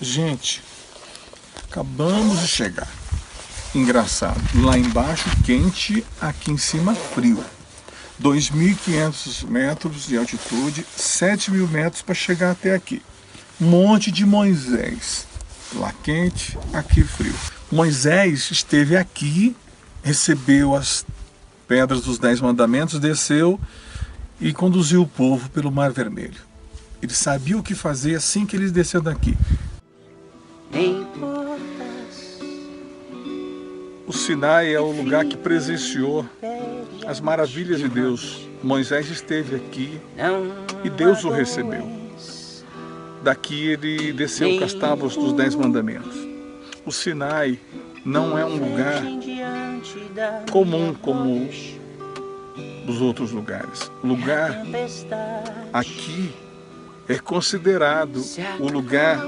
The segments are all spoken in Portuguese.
Gente, acabamos de chegar. Engraçado, lá embaixo quente, aqui em cima frio. 2.500 metros de altitude, 7.000 metros para chegar até aqui. Monte de Moisés. Lá quente, aqui frio. Moisés esteve aqui, recebeu as pedras dos 10 mandamentos, desceu e conduziu o povo pelo Mar Vermelho. Ele sabia o que fazer assim que ele desceu daqui. O Sinai é o lugar que presenciou as maravilhas de Deus. Moisés esteve aqui e Deus o recebeu. Daqui ele desceu com as tábuas dos 10 mandamentos. O Sinai não é um lugar comum como os outros lugares. O lugar aqui é considerado o lugar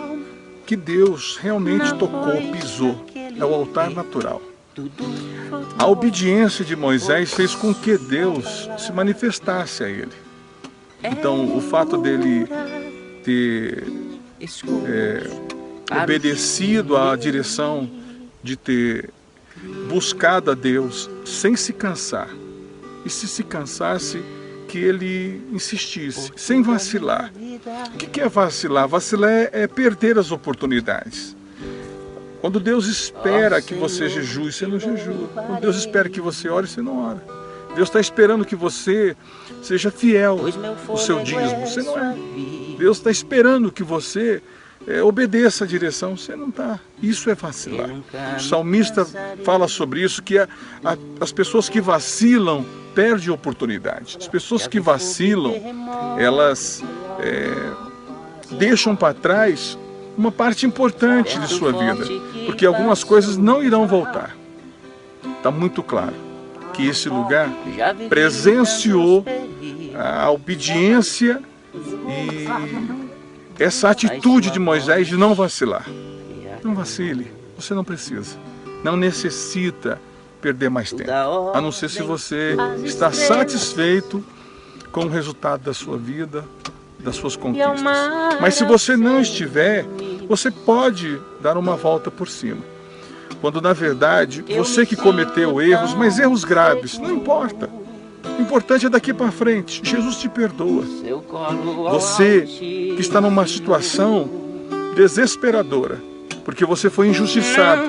que Deus realmente tocou, pisou. É o altar natural. A obediência de Moisés fez com que Deus se manifestasse a ele. Então, o fato dele ter obedecido à direção de ter buscado a Deus sem se cansar, e se cansasse, que ele insistisse, sem vacilar. O que é vacilar? Vacilar é perder as oportunidades. Quando Deus espera que você jejue, você não jejua. Quando Deus espera que você ore, você não ora. Deus está esperando que você seja fiel ao seu dízimo, você não é. Deus está esperando que você obedeça a direção, você não está. Isso é vacilar. O salmista fala sobre isso, que as pessoas que vacilam perdem oportunidade. As pessoas que vacilam, elas deixam para trás uma parte importante de sua vida, porque algumas coisas não irão voltar. Está muito claro que esse lugar presenciou a obediência e essa atitude de Moisés de não vacilar. Não vacile, você não precisa, não necessita perder mais tempo, a não ser se você está satisfeito com o resultado da sua vida, das suas conquistas. Mas se você não estiver, você pode dar uma volta por cima. Quando na verdade, você que cometeu erros, mas erros graves, não importa. O importante é daqui para frente, Jesus te perdoa. Você que está numa situação desesperadora, porque você foi injustiçado,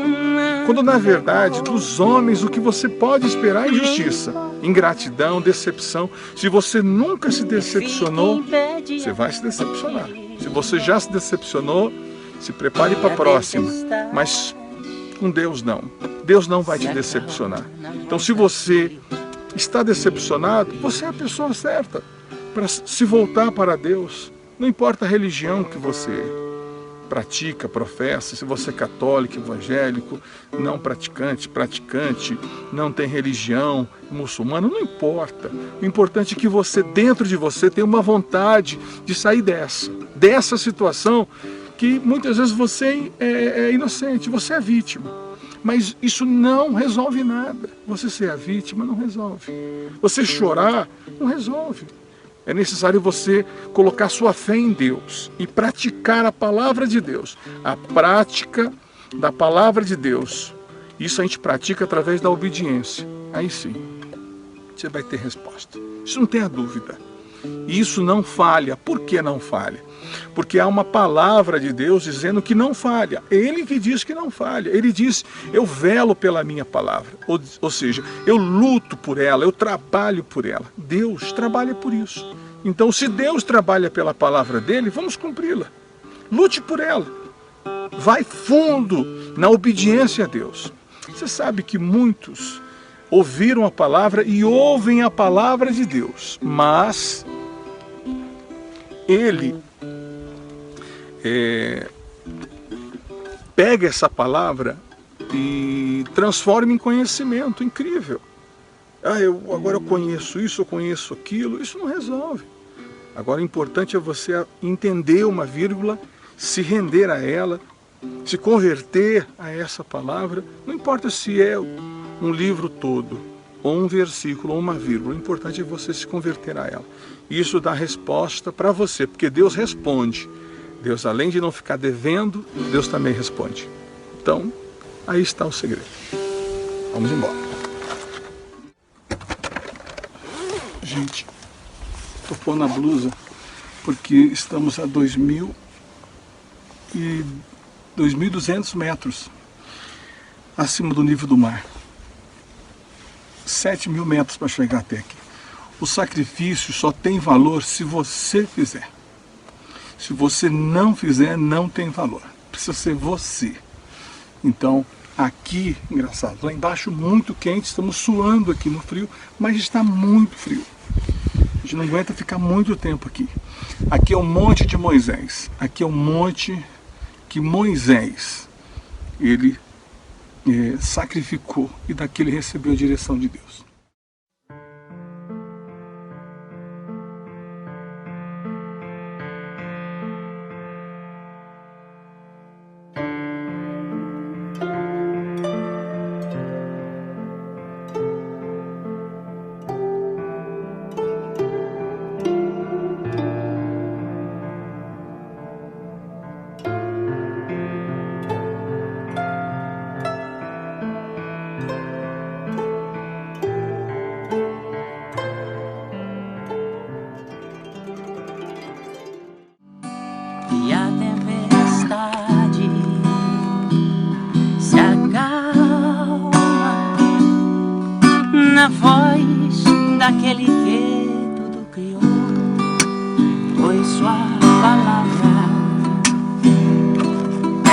quando na verdade dos homens o que você pode esperar é injustiça, ingratidão, decepção. Se você nunca se decepcionou, você vai se decepcionar. Se você já se decepcionou, se prepare para a próxima, mas com Deus não. Deus não vai te decepcionar. Então se você está decepcionado, você é a pessoa certa para se voltar para Deus. Não importa a religião que você pratica, professa, se você é católico, evangélico, não praticante, não tem religião, muçulmano, não importa. O importante é que você, dentro de você, tenha uma vontade de sair dessa situação que muitas vezes você é inocente, você é vítima. Mas isso não resolve nada. Você ser a vítima não resolve. Você chorar não resolve. É necessário você colocar sua fé em Deus e praticar a palavra de Deus. A prática da palavra de Deus. Isso a gente pratica através da obediência. Aí sim, você vai ter resposta. Isso não tenha dúvida. E isso não falha. Por que não falha? Porque há uma palavra de Deus dizendo que não falha. É Ele que diz que não falha. Ele diz, eu velo pela minha palavra. Ou seja, eu luto por ela, eu trabalho por ela. Deus trabalha por isso. Então, se Deus trabalha pela palavra dele, vamos cumpri-la. Lute por ela. Vai fundo na obediência a Deus. Você sabe que muitos ouviram a palavra e ouvem a palavra de Deus, mas ele pega essa palavra e transforma em conhecimento incrível. Agora eu conheço isso, eu conheço aquilo. Isso não resolve. Agora o importante é você entender uma vírgula, se render a ela, se converter a essa palavra. Não importa se é um livro todo, ou um versículo, ou uma vírgula. O importante é você se converter a ela. E isso dá resposta para você, porque Deus responde. Deus, além de não ficar devendo, Deus também responde. Então, aí está o segredo. Vamos embora. Gente, estou pondo a blusa porque estamos a 2.200 metros acima do nível do mar. 7.000 metros para chegar até aqui. O sacrifício só tem valor se você fizer. Se você não fizer, não tem valor. Precisa ser você. Então, aqui, engraçado, lá embaixo muito quente, estamos suando aqui no frio, mas está muito frio. A gente não aguenta ficar muito tempo aqui. Aqui é o Monte de Moisés. Aqui é o monte que Moisés, ele sacrificou, e daqui ele recebeu a direção de Deus. E a tempestade se acalma na voz daquele que tudo criou, pois sua palavra é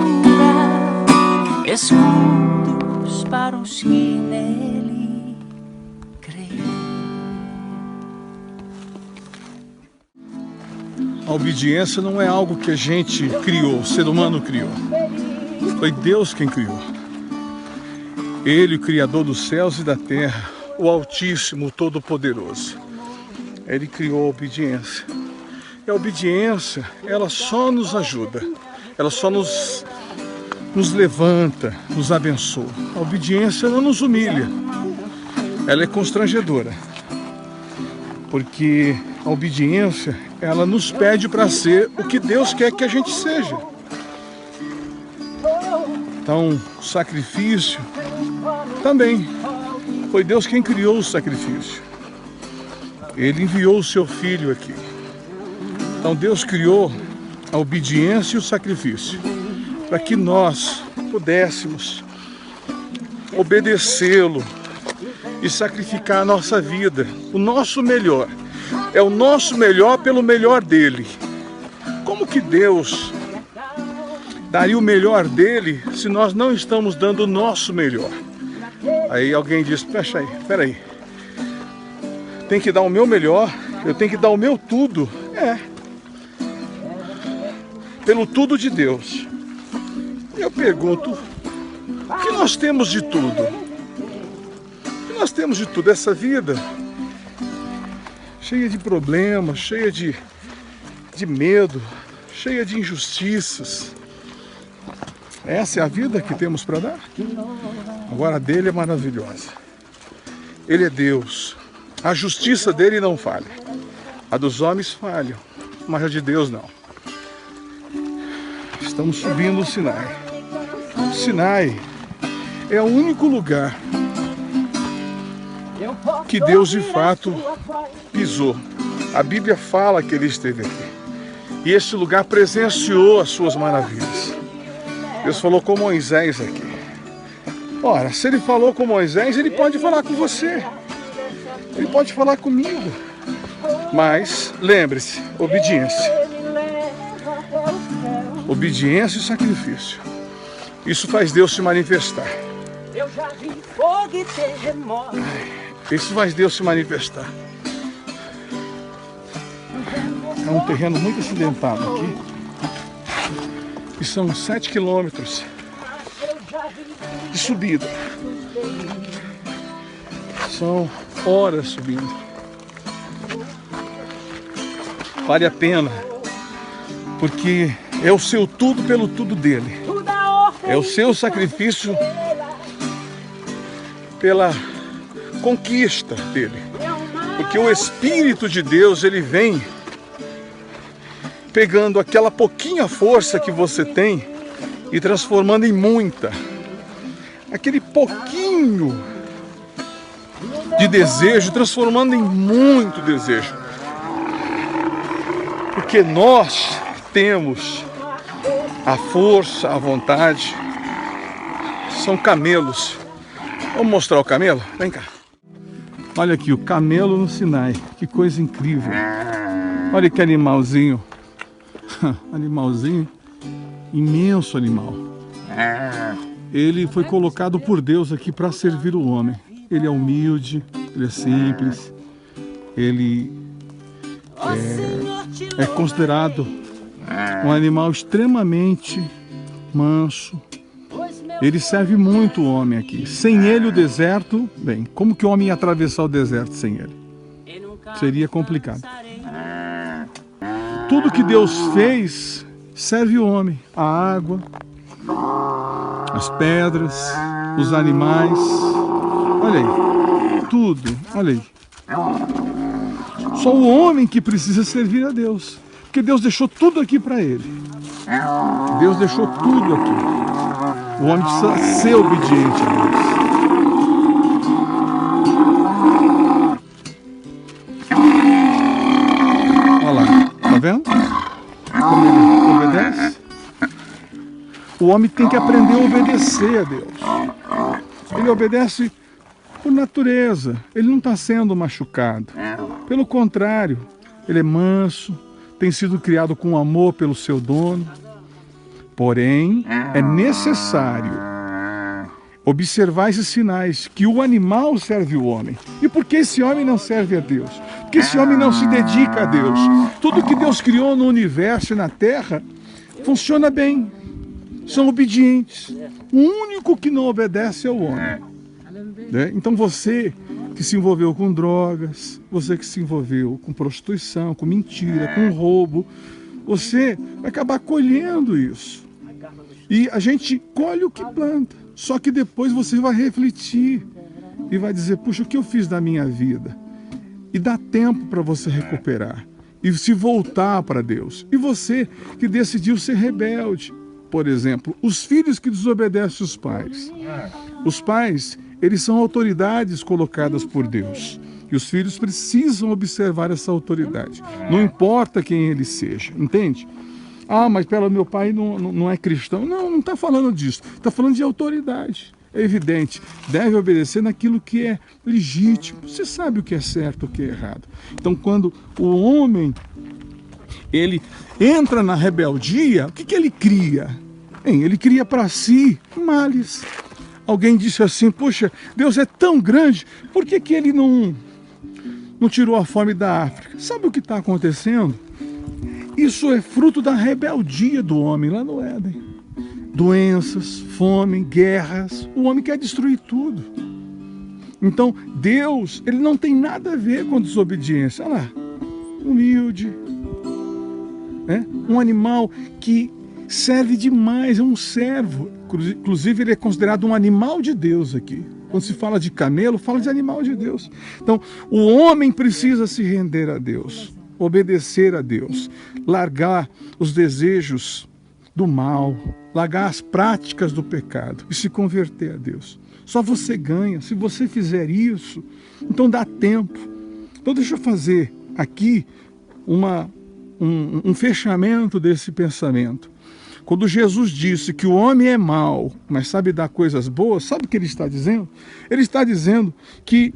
pura, escudos para os que nele creem. A obediência não é algo que a gente criou, o ser humano criou. Foi Deus quem criou. Ele, o Criador dos céus e da terra, o Altíssimo, o Todo-Poderoso. Ele criou a obediência. E a obediência, ela só nos ajuda. Ela só nos levanta, nos abençoa. A obediência não nos humilha. Ela é constrangedora. Porque a obediência, ela nos pede para ser o que Deus quer que a gente seja. Então, o sacrifício também. Foi Deus quem criou o sacrifício. Ele enviou o seu Filho aqui. Então, Deus criou a obediência e o sacrifício para que nós pudéssemos obedecê-lo e sacrificar a nossa vida, o nosso melhor. É o nosso melhor pelo melhor dele. Como que Deus daria o melhor dele se nós não estamos dando o nosso melhor? Aí alguém diz, peraí, tem que dar o meu melhor, eu tenho que dar o meu tudo. Pelo tudo de Deus. Eu pergunto, o que nós temos de tudo? Nós temos de tudo, essa vida cheia de problemas, cheia de medo, cheia de injustiças. Essa é a vida que temos para dar? Agora a dele é maravilhosa. Ele é Deus. A justiça dele não falha. A dos homens falha, mas a de Deus não. Estamos subindo o Sinai. O Sinai é o único lugar que Deus de fato pisou. A Bíblia fala que ele esteve aqui. E esse lugar presenciou as suas maravilhas. Deus falou com Moisés aqui. Ora, se ele falou com Moisés, ele pode falar com você. Ele pode falar comigo. Mas, lembre-se, obediência. Obediência e sacrifício. Isso faz Deus se manifestar. Eu já vi fogo e terremoto. Isso faz Deus se manifestar. É um terreno muito acidentado aqui. E são 7 quilômetros de subida. São horas subindo. Vale a pena, porque é o seu tudo pelo tudo dele. É o seu sacrifício pela conquista dele. Porque o Espírito de Deus, ele vem pegando aquela pouquinha força que você tem e transformando em muita. Aquele pouquinho de desejo, transformando em muito desejo. Porque nós temos a força, a vontade. São camelos. Vamos mostrar o camelo? Vem cá. Olha aqui, o camelo no Sinai. Que coisa incrível. Olha que animalzinho. Animalzinho. Imenso animal. Ele foi colocado por Deus aqui para servir o homem. Ele é humilde, ele é simples. Ele é considerado um animal extremamente manso. Ele serve muito o homem aqui. Sem ele o deserto... Bem, como que o homem ia atravessar o deserto sem ele? Seria complicado. Tudo que Deus fez serve o homem. A água, as pedras, os animais. Olha aí. Tudo. Olha aí. Só o homem que precisa servir a Deus. Porque Deus deixou tudo aqui para ele. Deus deixou tudo aqui. O homem precisa ser obediente a Deus. Olha lá, tá vendo? Como ele obedece? O homem tem que aprender a obedecer a Deus. Ele obedece por natureza. Ele não está sendo machucado. Pelo contrário, ele é manso, tem sido criado com amor pelo seu dono. Porém, é necessário observar esses sinais, que o animal serve o homem. E por que esse homem não serve a Deus? Porque esse homem não se dedica a Deus. Tudo que Deus criou no universo e na terra funciona bem. São obedientes. O único que não obedece é o homem. Então você que se envolveu com drogas, você que se envolveu com prostituição, com mentira, com roubo, você vai acabar colhendo isso. E a gente colhe o que planta. Só que depois você vai refletir e vai dizer, puxa, o que eu fiz da minha vida? E dá tempo para você recuperar e se voltar para Deus. E você que decidiu ser rebelde, por exemplo, os filhos que desobedecem os pais. Os pais, eles são autoridades colocadas por Deus. E os filhos precisam observar essa autoridade. Não importa quem ele seja, entende? Ah, mas pelo meu pai não é cristão. Não está falando disso. Está falando de autoridade. É evidente. Deve obedecer naquilo que é legítimo. Você sabe o que é certo e o que é errado. Então, quando o homem ele entra na rebeldia, o que ele cria? Ele cria para si males. Alguém disse assim, poxa, Deus é tão grande, por que ele não tirou a fome da África? Sabe o que está acontecendo? Isso é fruto da rebeldia do homem lá no Éden. Doenças, fome, guerras, o homem quer destruir tudo. Então, Deus, ele não tem nada a ver com desobediência. Olha lá, humilde, um animal que serve demais, é um servo. Inclusive, ele é considerado um animal de Deus aqui. Quando se fala de camelo, fala de animal de Deus. Então, o homem precisa se render a Deus, obedecer a Deus, largar os desejos do mal, largar as práticas do pecado e se converter a Deus. Só você ganha se você fizer isso. Então dá tempo. Então deixa eu fazer aqui um fechamento desse pensamento. Quando Jesus disse que o homem é mau, mas sabe dar coisas boas, sabe o que ele está dizendo? Ele está dizendo que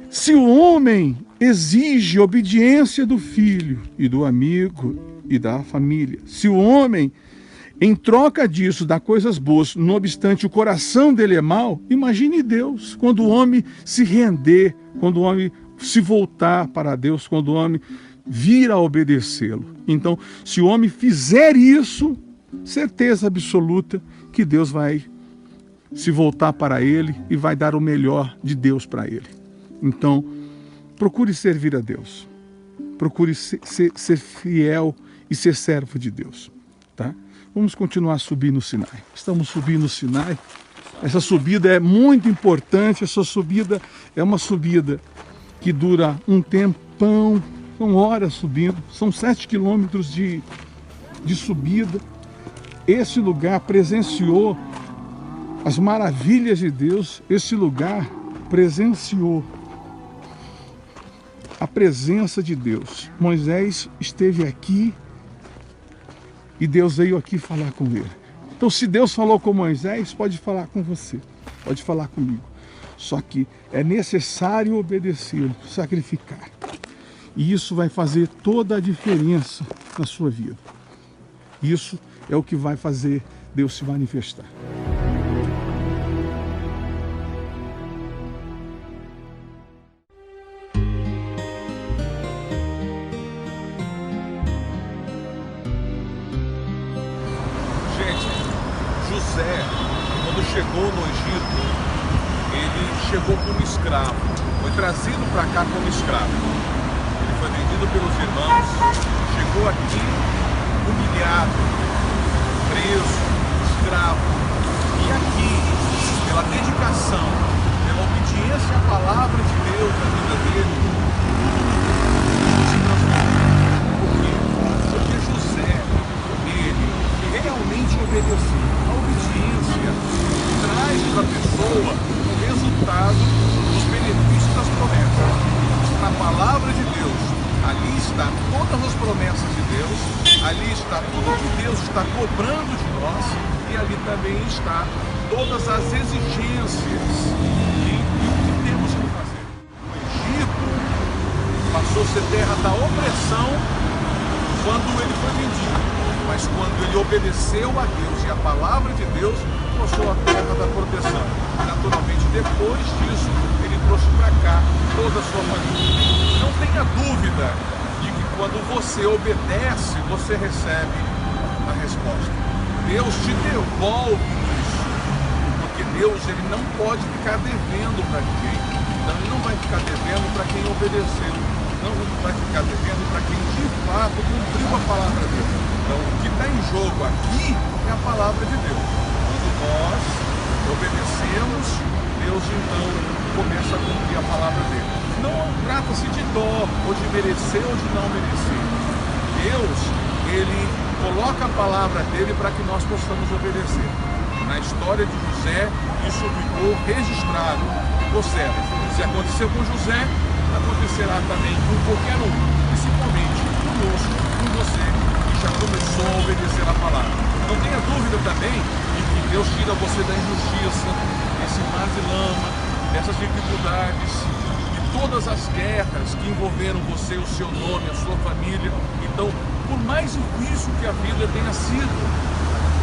se o homem exige obediência do filho e do amigo e da família, se o homem, em troca disso, dá coisas boas, não obstante o coração dele é mau, imagine Deus, quando o homem se render, quando o homem se voltar para Deus, quando o homem vir a obedecê-lo. Então, se o homem fizer isso, certeza absoluta que Deus vai se voltar para ele e vai dar o melhor de Deus para ele. Então, procure servir a Deus. Procure ser fiel e ser servo de Deus. Tá? Vamos continuar a subir no Sinai. Estamos subindo no Sinai Essa subida é muito importante, essa subida é uma subida que dura um tempão, são horas subindo, são 7 quilômetros de subida. Esse lugar presenciou as maravilhas de Deus, esse lugar presenciou a presença de Deus. Moisés esteve aqui e Deus veio aqui falar com ele. Então, se Deus falou com Moisés, pode falar com você, pode falar comigo. Só que é necessário obedecê-lo, sacrificar. E isso vai fazer toda a diferença na sua vida. Isso é o que vai fazer Deus se manifestar. José, quando chegou no Egito, ele chegou como escravo, foi trazido para cá como escravo. Ele foi vendido pelos irmãos, chegou aqui humilhado, preso, escravo. E aqui, pela dedicação, pela obediência à palavra de Deus na vida dele, se transformou. Por quê? Porque José, ele realmente obedeceu. A obediência traz para a pessoa o resultado dos benefícios das promessas. Na palavra de Deus, ali está todas as promessas de Deus, ali está tudo que Deus está cobrando de nós e ali também está todas as exigências e o que temos que fazer. O Egito passou a ser terra da opressão quando ele foi vendido. Mas quando ele obedeceu a Deus e a palavra de Deus, mostrou a terra da proteção. Naturalmente, depois disso, ele trouxe para cá toda a sua família. Não tenha dúvida de que quando você obedece, você recebe a resposta. Deus te devolve isso, porque Deus ele não pode ficar devendo para ninguém. Então, ele não vai ficar devendo para quem obedeceu. Não vai ficar devendo para quem de fato cumpriu a palavra dele. Então, o que está em jogo aqui é a palavra de Deus. Quando nós obedecemos, Deus então começa a cumprir a palavra dele. Não trata-se de dó, ou de merecer ou de não merecer. Deus, ele coloca a palavra dele para que nós possamos obedecer. Na história de José, isso ficou registrado, ficou certo. Se aconteceu com José, acontecerá também com qualquer um, principalmente conosco, com você, que já começou a obedecer a palavra. Não tenha dúvida também de que Deus tira você da injustiça, desse mar de lama, dessas dificuldades, de todas as guerras que envolveram você, o seu nome, a sua família. Então, por mais difícil que a vida tenha sido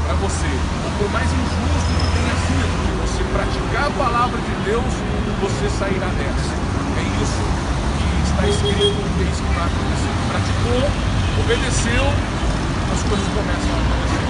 para você, ou por mais injusto que tenha sido, se você praticar a palavra de Deus, você sairá dessa. É isso que está escrito, é isso que vai acontecer. Praticou, obedeceu, as coisas começam a acontecer.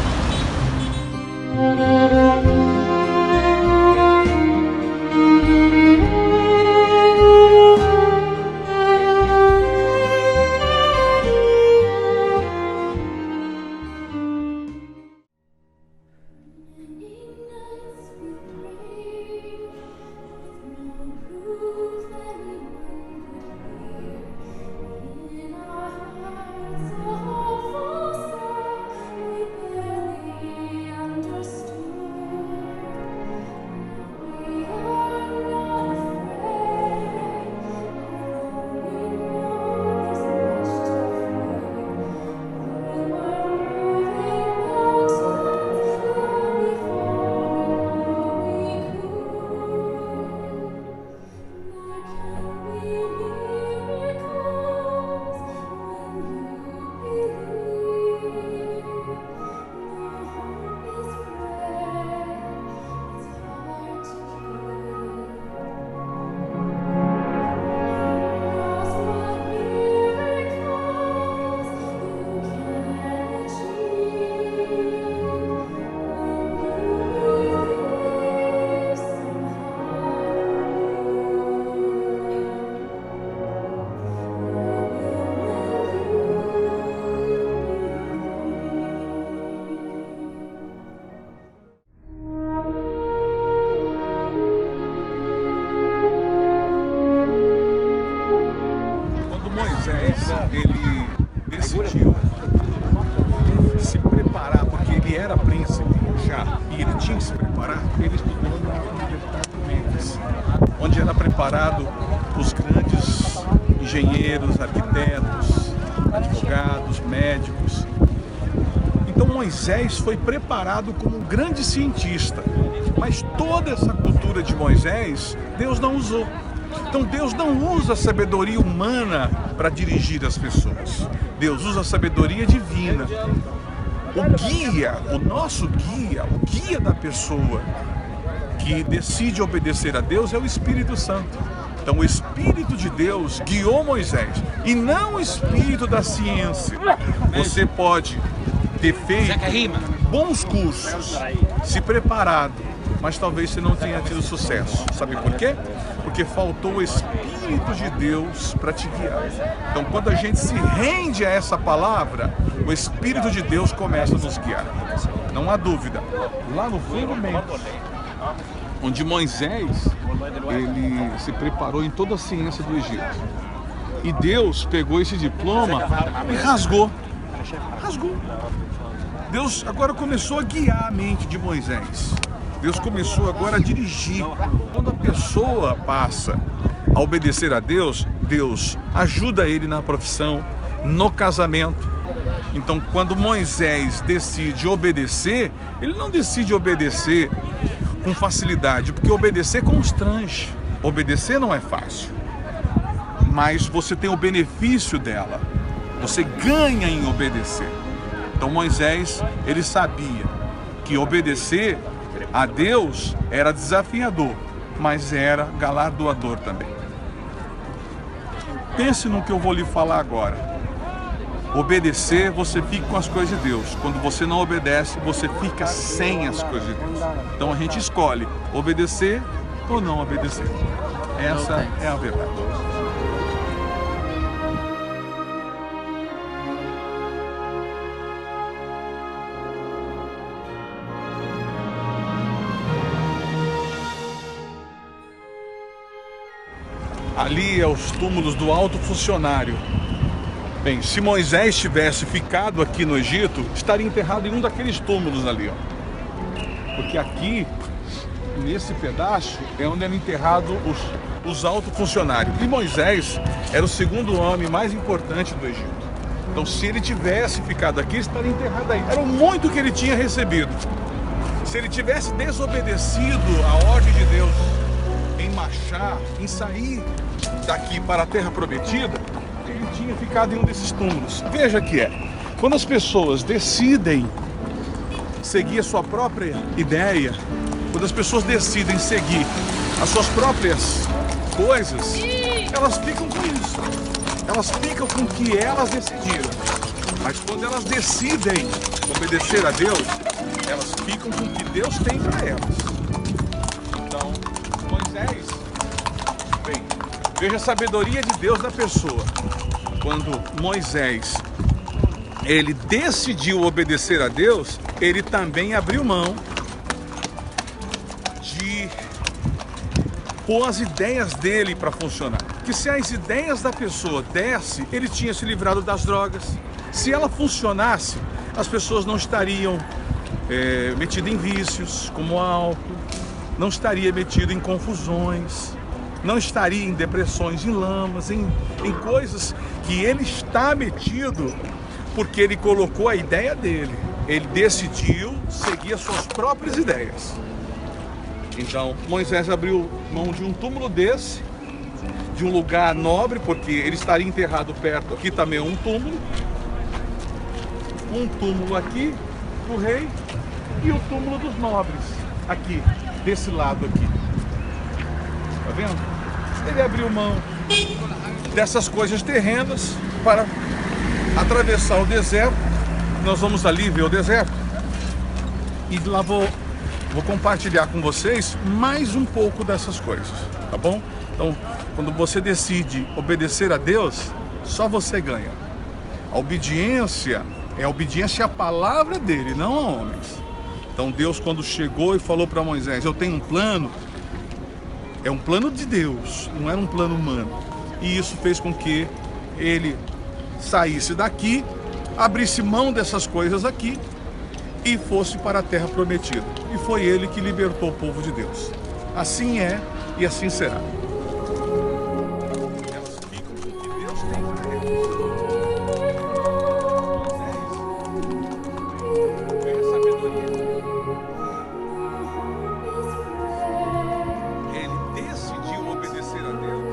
Understood. ele decidiu se preparar, porque ele era príncipe já, e ele tinha que se preparar, ele estudou na Universidade de Memphis, onde era preparado os grandes engenheiros, arquitetos, advogados, médicos. Então Moisés foi preparado como um grande cientista, mas toda essa cultura de Moisés, Deus não usou. Então Deus não usa a sabedoria humana para dirigir as pessoas. Deus usa a sabedoria divina. O guia, o nosso guia, o guia da pessoa que decide obedecer a Deus é o Espírito Santo. Então o Espírito de Deus guiou Moisés e não o Espírito da ciência. Você pode ter feito bons cursos, se preparado, mas talvez você não tenha tido sucesso. Sabe por quê? Porque faltou o Espírito de Deus para te guiar. Então quando a gente se rende a essa palavra, o Espírito de Deus começa a nos guiar. Não há dúvida. Lá no fundamento, onde Moisés, ele se preparou em toda a ciência do Egito. E Deus pegou esse diploma e rasgou. Rasgou. Deus agora começou a guiar a mente de Moisés. Deus começou agora a dirigir. Quando a pessoa passa a obedecer a Deus, Deus ajuda ele na profissão, no casamento. Então, quando Moisés decide obedecer, ele não decide obedecer com facilidade, porque obedecer constrange. Obedecer não é fácil, mas você tem o benefício dela. Você ganha em obedecer. Então Moisés, ele sabia que obedecer a Deus era desafiador, mas era galardoador também. Pense no que eu vou lhe falar agora. Obedecer, você fica com as coisas de Deus. Quando você não obedece, você fica sem as coisas de Deus. Então a gente escolhe obedecer ou não obedecer. Essa é a verdade. Ali é os túmulos do alto funcionário. Bem, se Moisés tivesse ficado aqui no Egito, estaria enterrado em um daqueles túmulos ali, ó. Porque aqui, nesse pedaço, é onde eram enterrados os altos funcionários. E Moisés era o segundo homem mais importante do Egito. Então, se ele tivesse ficado aqui, estaria enterrado aí. Era muito que ele tinha recebido. Se ele tivesse desobedecido a ordem de Deus em marchar, em sair daqui para a terra prometida, ele tinha ficado em um desses túmulos. Veja que quando as pessoas decidem seguir a sua própria ideia, quando as pessoas decidem seguir as suas próprias coisas, elas ficam com isso. Elas ficam com o que elas decidiram. Mas quando elas decidem obedecer a Deus, elas ficam com o que Deus tem para elas. Então, Moisés, bem, veja a sabedoria de Deus na pessoa. Quando Moisés, ele decidiu obedecer a Deus, ele também abriu mão de pôr as ideias dele para funcionar. Que se as ideias da pessoa desse, ele tinha se livrado das drogas. Se ela funcionasse, as pessoas não estariam metidas em vícios, como álcool, não estaria metido em confusões, não estaria em depressões, em lamas, em coisas que ele está metido porque ele colocou a ideia dele. Ele decidiu seguir as suas próprias ideias. Então, Moisés abriu mão de um túmulo desse, de um lugar nobre, porque ele estaria enterrado perto. Aqui também é um túmulo aqui do rei e o túmulo dos nobres aqui, desse lado aqui. Tá vendo? Ele abriu mão dessas coisas terrenas para atravessar o deserto. Nós vamos ali ver o deserto e lá vou compartilhar com vocês mais um pouco dessas coisas, tá bom? Então, quando você decide obedecer a Deus, só você ganha. A obediência é a obediência à palavra dele, não a homens. Então Deus, quando chegou e falou para Moisés, eu tenho um plano, é um plano de Deus, não era um plano humano. E isso fez com que ele saísse daqui, abrisse mão dessas coisas aqui e fosse para a terra prometida. E foi ele que libertou o povo de Deus. Assim é e assim será. Elas ficam com o que Deus tem para elas. Moisés a sabedoria. Ele decidiu obedecer a Deus.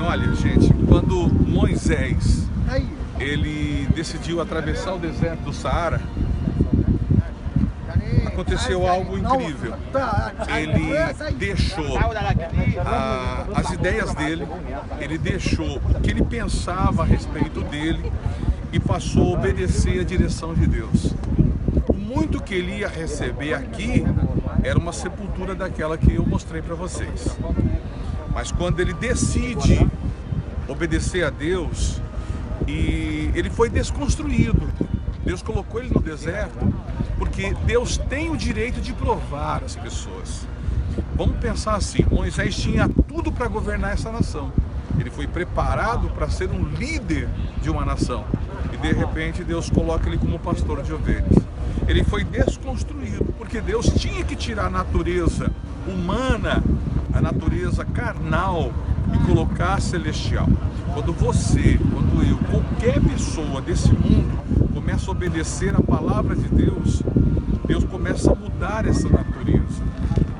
Olha, gente, quando Moisés ele decidiu atravessar o deserto do Saara, aconteceu algo incrível. Ele deixou as ideias dele, ele deixou o que ele pensava a respeito dele e passou a obedecer a direção de Deus. O muito que ele ia receber aqui era uma sepultura daquela que eu mostrei para vocês. Mas quando ele decide obedecer a Deus, e ele foi desconstruído. Deus colocou ele no deserto porque Deus tem o direito de provar as pessoas. Vamos pensar assim, Moisés tinha tudo para governar essa nação. Ele foi preparado para ser um líder de uma nação. E de repente Deus coloca ele como pastor de ovelhas. Ele foi desconstruído porque Deus tinha que tirar a natureza humana, a natureza carnal, e colocar a celestial. Quando você, quando eu, qualquer pessoa desse mundo começa a obedecer a palavra de Deus, Deus começa a mudar essa natureza.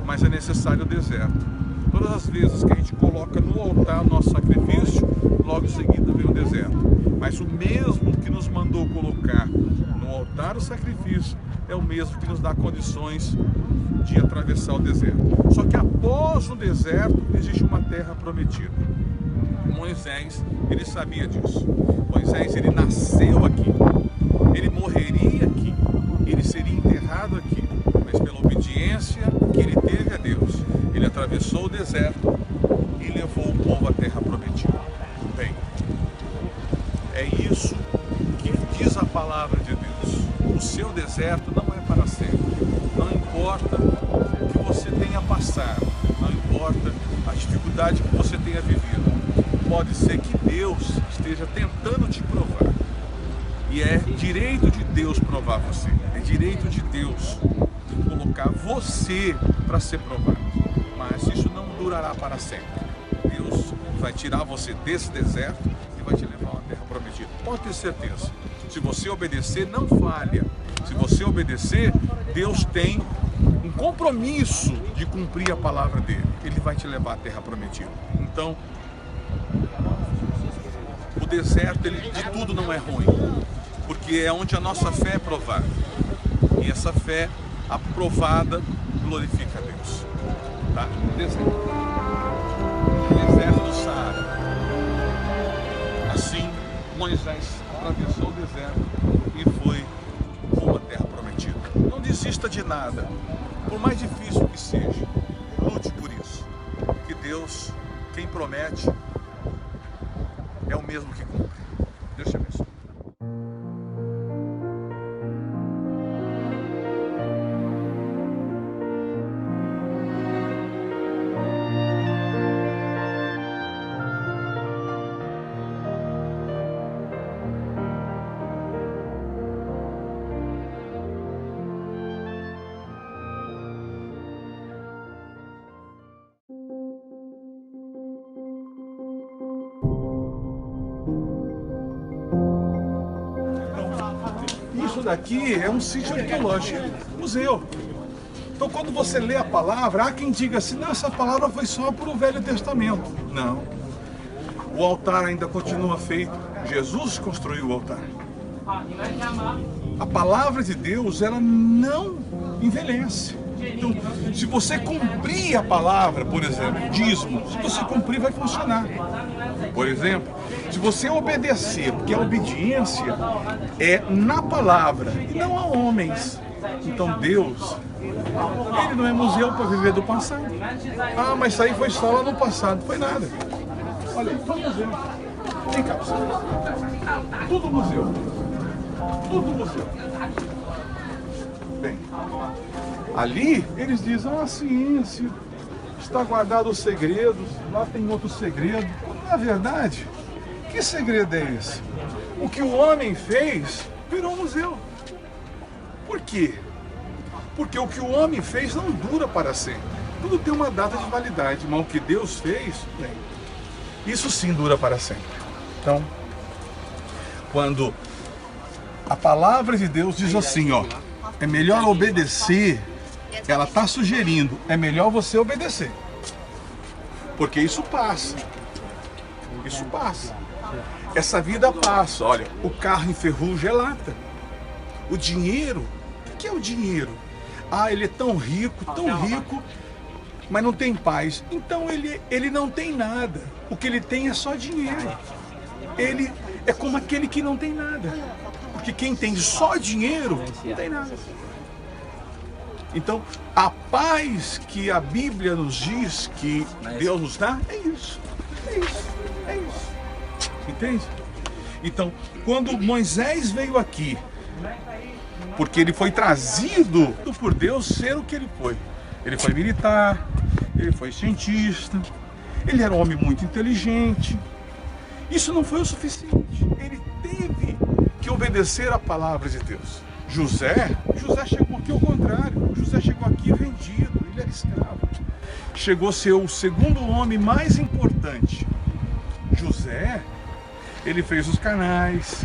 Mas é necessário o deserto. Todas as vezes que a gente coloca no altar o nosso sacrifício, logo em seguida vem o deserto. Mas o mesmo que nos mandou colocar no altar o sacrifício é o mesmo que nos dá condições de atravessar o deserto. Só que após o deserto existe uma terra prometida. Moisés, ele sabia disso. Moisés, ele nasceu aqui, ele morreria aqui, ele seria enterrado aqui, mas pela obediência que ele teve a Deus, ele atravessou o deserto e levou o povo à terra prometida. Bem, é isso que diz a palavra de Deus. O seu deserto não é para sempre. Não importa o que você tenha passado, não importa a dificuldade que você tenha vivido. Pode ser que Deus esteja tentando te provar. E é direito de Deus provar você. É direito de Deus colocar você para ser provado. Mas isso não durará para sempre. Deus vai tirar você desse deserto e vai te levar a uma terra prometida. Pode ter certeza. Se você obedecer, não falha. Se você obedecer, Deus tem um compromisso de cumprir a palavra dele. Ele vai te levar à terra prometida. Então, o deserto, ele de tudo não é ruim, porque é onde a nossa fé é provada. E essa fé aprovada glorifica a Deus. Tá? Deserto. Deserto do Saara. Assim, Moisés atravessou o deserto e foi rumo à terra prometida. Não desista de nada, por mais difícil que seja. Lute por isso. Que Deus, quem promete, é o mesmo que cumpre. Deus te abençoe. isso daqui é um sítio arqueológico, museu. Então quando você lê a palavra, há quem diga assim, não, essa palavra foi só para o Velho Testamento. Não. O altar ainda continua feito. Jesus construiu o altar. A palavra de Deus, ela não envelhece. Então, se você cumprir a palavra, por exemplo, dízimo, se você cumprir, vai funcionar. Por exemplo, se você obedecer, porque a obediência é na palavra e não a homens. Então Deus, Ele não é museu para viver do passado. Ah, mas isso aí foi só lá no passado. Foi nada. Olha aí, tudo museu. Vem cá, tudo museu. Tudo museu. Bem, ali eles dizem, a ciência está guardado os segredos, lá tem outro segredo. Na verdade, que segredo é esse? O que o homem fez virou um museu. Por quê? Porque o que o homem fez não dura para sempre. Tudo tem uma data de validade, mas o que Deus fez, bem, isso sim dura para sempre. Então, quando a palavra de Deus diz assim, ó, é melhor obedecer, ela está sugerindo, é melhor você obedecer. Porque isso passa. Isso passa. Essa vida passa. Olha, o carro enferruja é lata. O dinheiro, o que é o dinheiro? Ah, ele é tão rico, mas não tem paz. Então ele não tem nada. O que ele tem é só dinheiro. Ele é como aquele que não tem nada. Porque quem tem só dinheiro, não tem nada. Então, a paz que a Bíblia nos diz que Deus nos dá, é isso. É isso. É isso. Entende? Então, quando Moisés veio aqui, porque ele foi trazido por Deus ser o que ele foi. Ele foi militar, ele foi cientista, ele era um homem muito inteligente. Isso não foi o suficiente. Ele teve que obedecer a palavra de Deus. José chegou aqui ao contrário. José chegou aqui vendido, ele era escravo. Chegou a ser o segundo homem mais importante. José, ele fez os canais,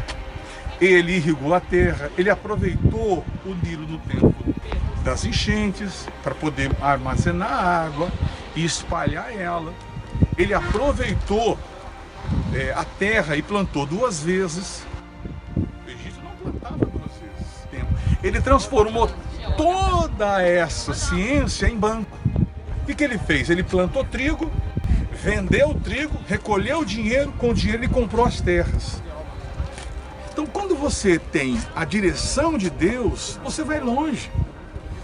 ele irrigou a terra, ele aproveitou o Nilo no tempo das enchentes para poder armazenar a água e espalhar ela. Ele aproveitou a terra e plantou 2 vezes. O Egito não plantava 2 vezes. Ele transformou toda essa ciência em banco. O que ele fez? Ele plantou trigo, vendeu o trigo, recolheu o dinheiro, com o dinheiro ele comprou as terras. Então, quando você tem a direção de Deus, você vai longe.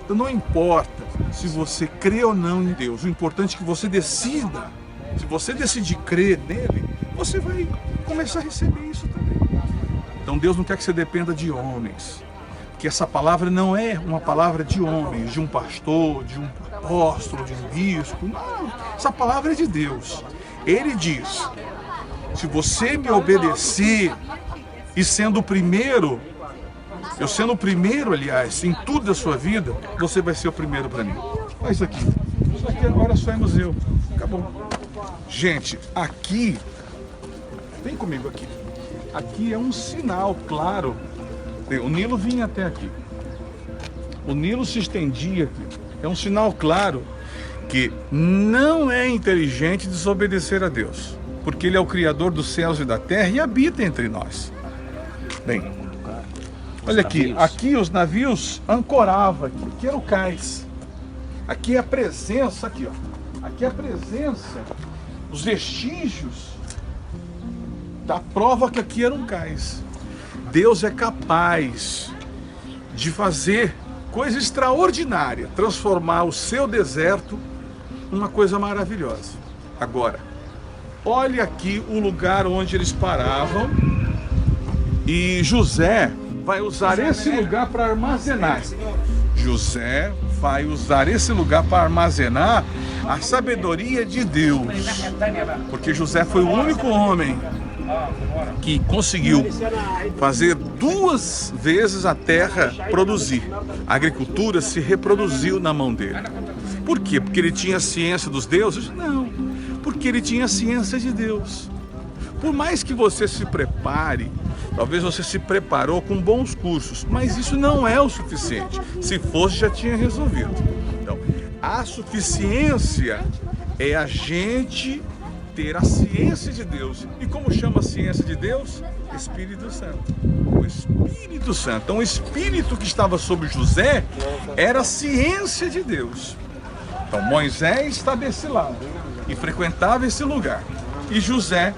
Então, não importa se você crê ou não em Deus, o importante é que você decida. Se você decidir crer nele, você vai começar a receber isso também. Então, Deus não quer que você dependa de homens. Porque essa palavra não é uma palavra de homens, de um pastor, de um apóstolo, de um bispo. Não, essa palavra é de Deus. Ele diz, se você me obedecer, e sendo o primeiro, eu sendo o primeiro, aliás, em tudo da sua vida, você vai ser o primeiro para mim. Olha isso aqui. Isso aqui agora só é museu. Acabou. Gente, aqui, vem comigo aqui. Aqui é um sinal claro. O Nilo vinha até aqui. O Nilo se estendia aqui. É um sinal claro que não é inteligente desobedecer a Deus. Porque Ele é o Criador dos céus e da terra e habita entre nós. Bem, olha aqui, aqui os navios ancoravam, aqui era o cais. Aqui é a presença, aqui ó, aqui é a presença, os vestígios da prova que aqui era um cais. Deus é capaz de fazer coisa extraordinária, transformar o seu deserto numa coisa maravilhosa. Agora, olha aqui o lugar onde eles paravam. E José vai usar esse lugar para armazenar. José vai usar esse lugar para armazenar a sabedoria de Deus. Porque José foi o único homem que conseguiu fazer 2 vezes a terra produzir. A agricultura se reproduziu na mão dele. Por quê? Porque ele tinha a ciência dos deuses? Não, porque ele tinha a ciência de Deus. Por mais que você se prepare, Talvez você se preparou com bons cursos, mas isso não é o suficiente. Se fosse, já tinha resolvido. Então, a suficiência é a gente ter a ciência de Deus. E como chama a ciência de Deus? Espírito Santo. O Espírito Santo. Então, o Espírito que estava sobre José era a ciência de Deus. Então, Moisés está desse lado e frequentava esse lugar. E José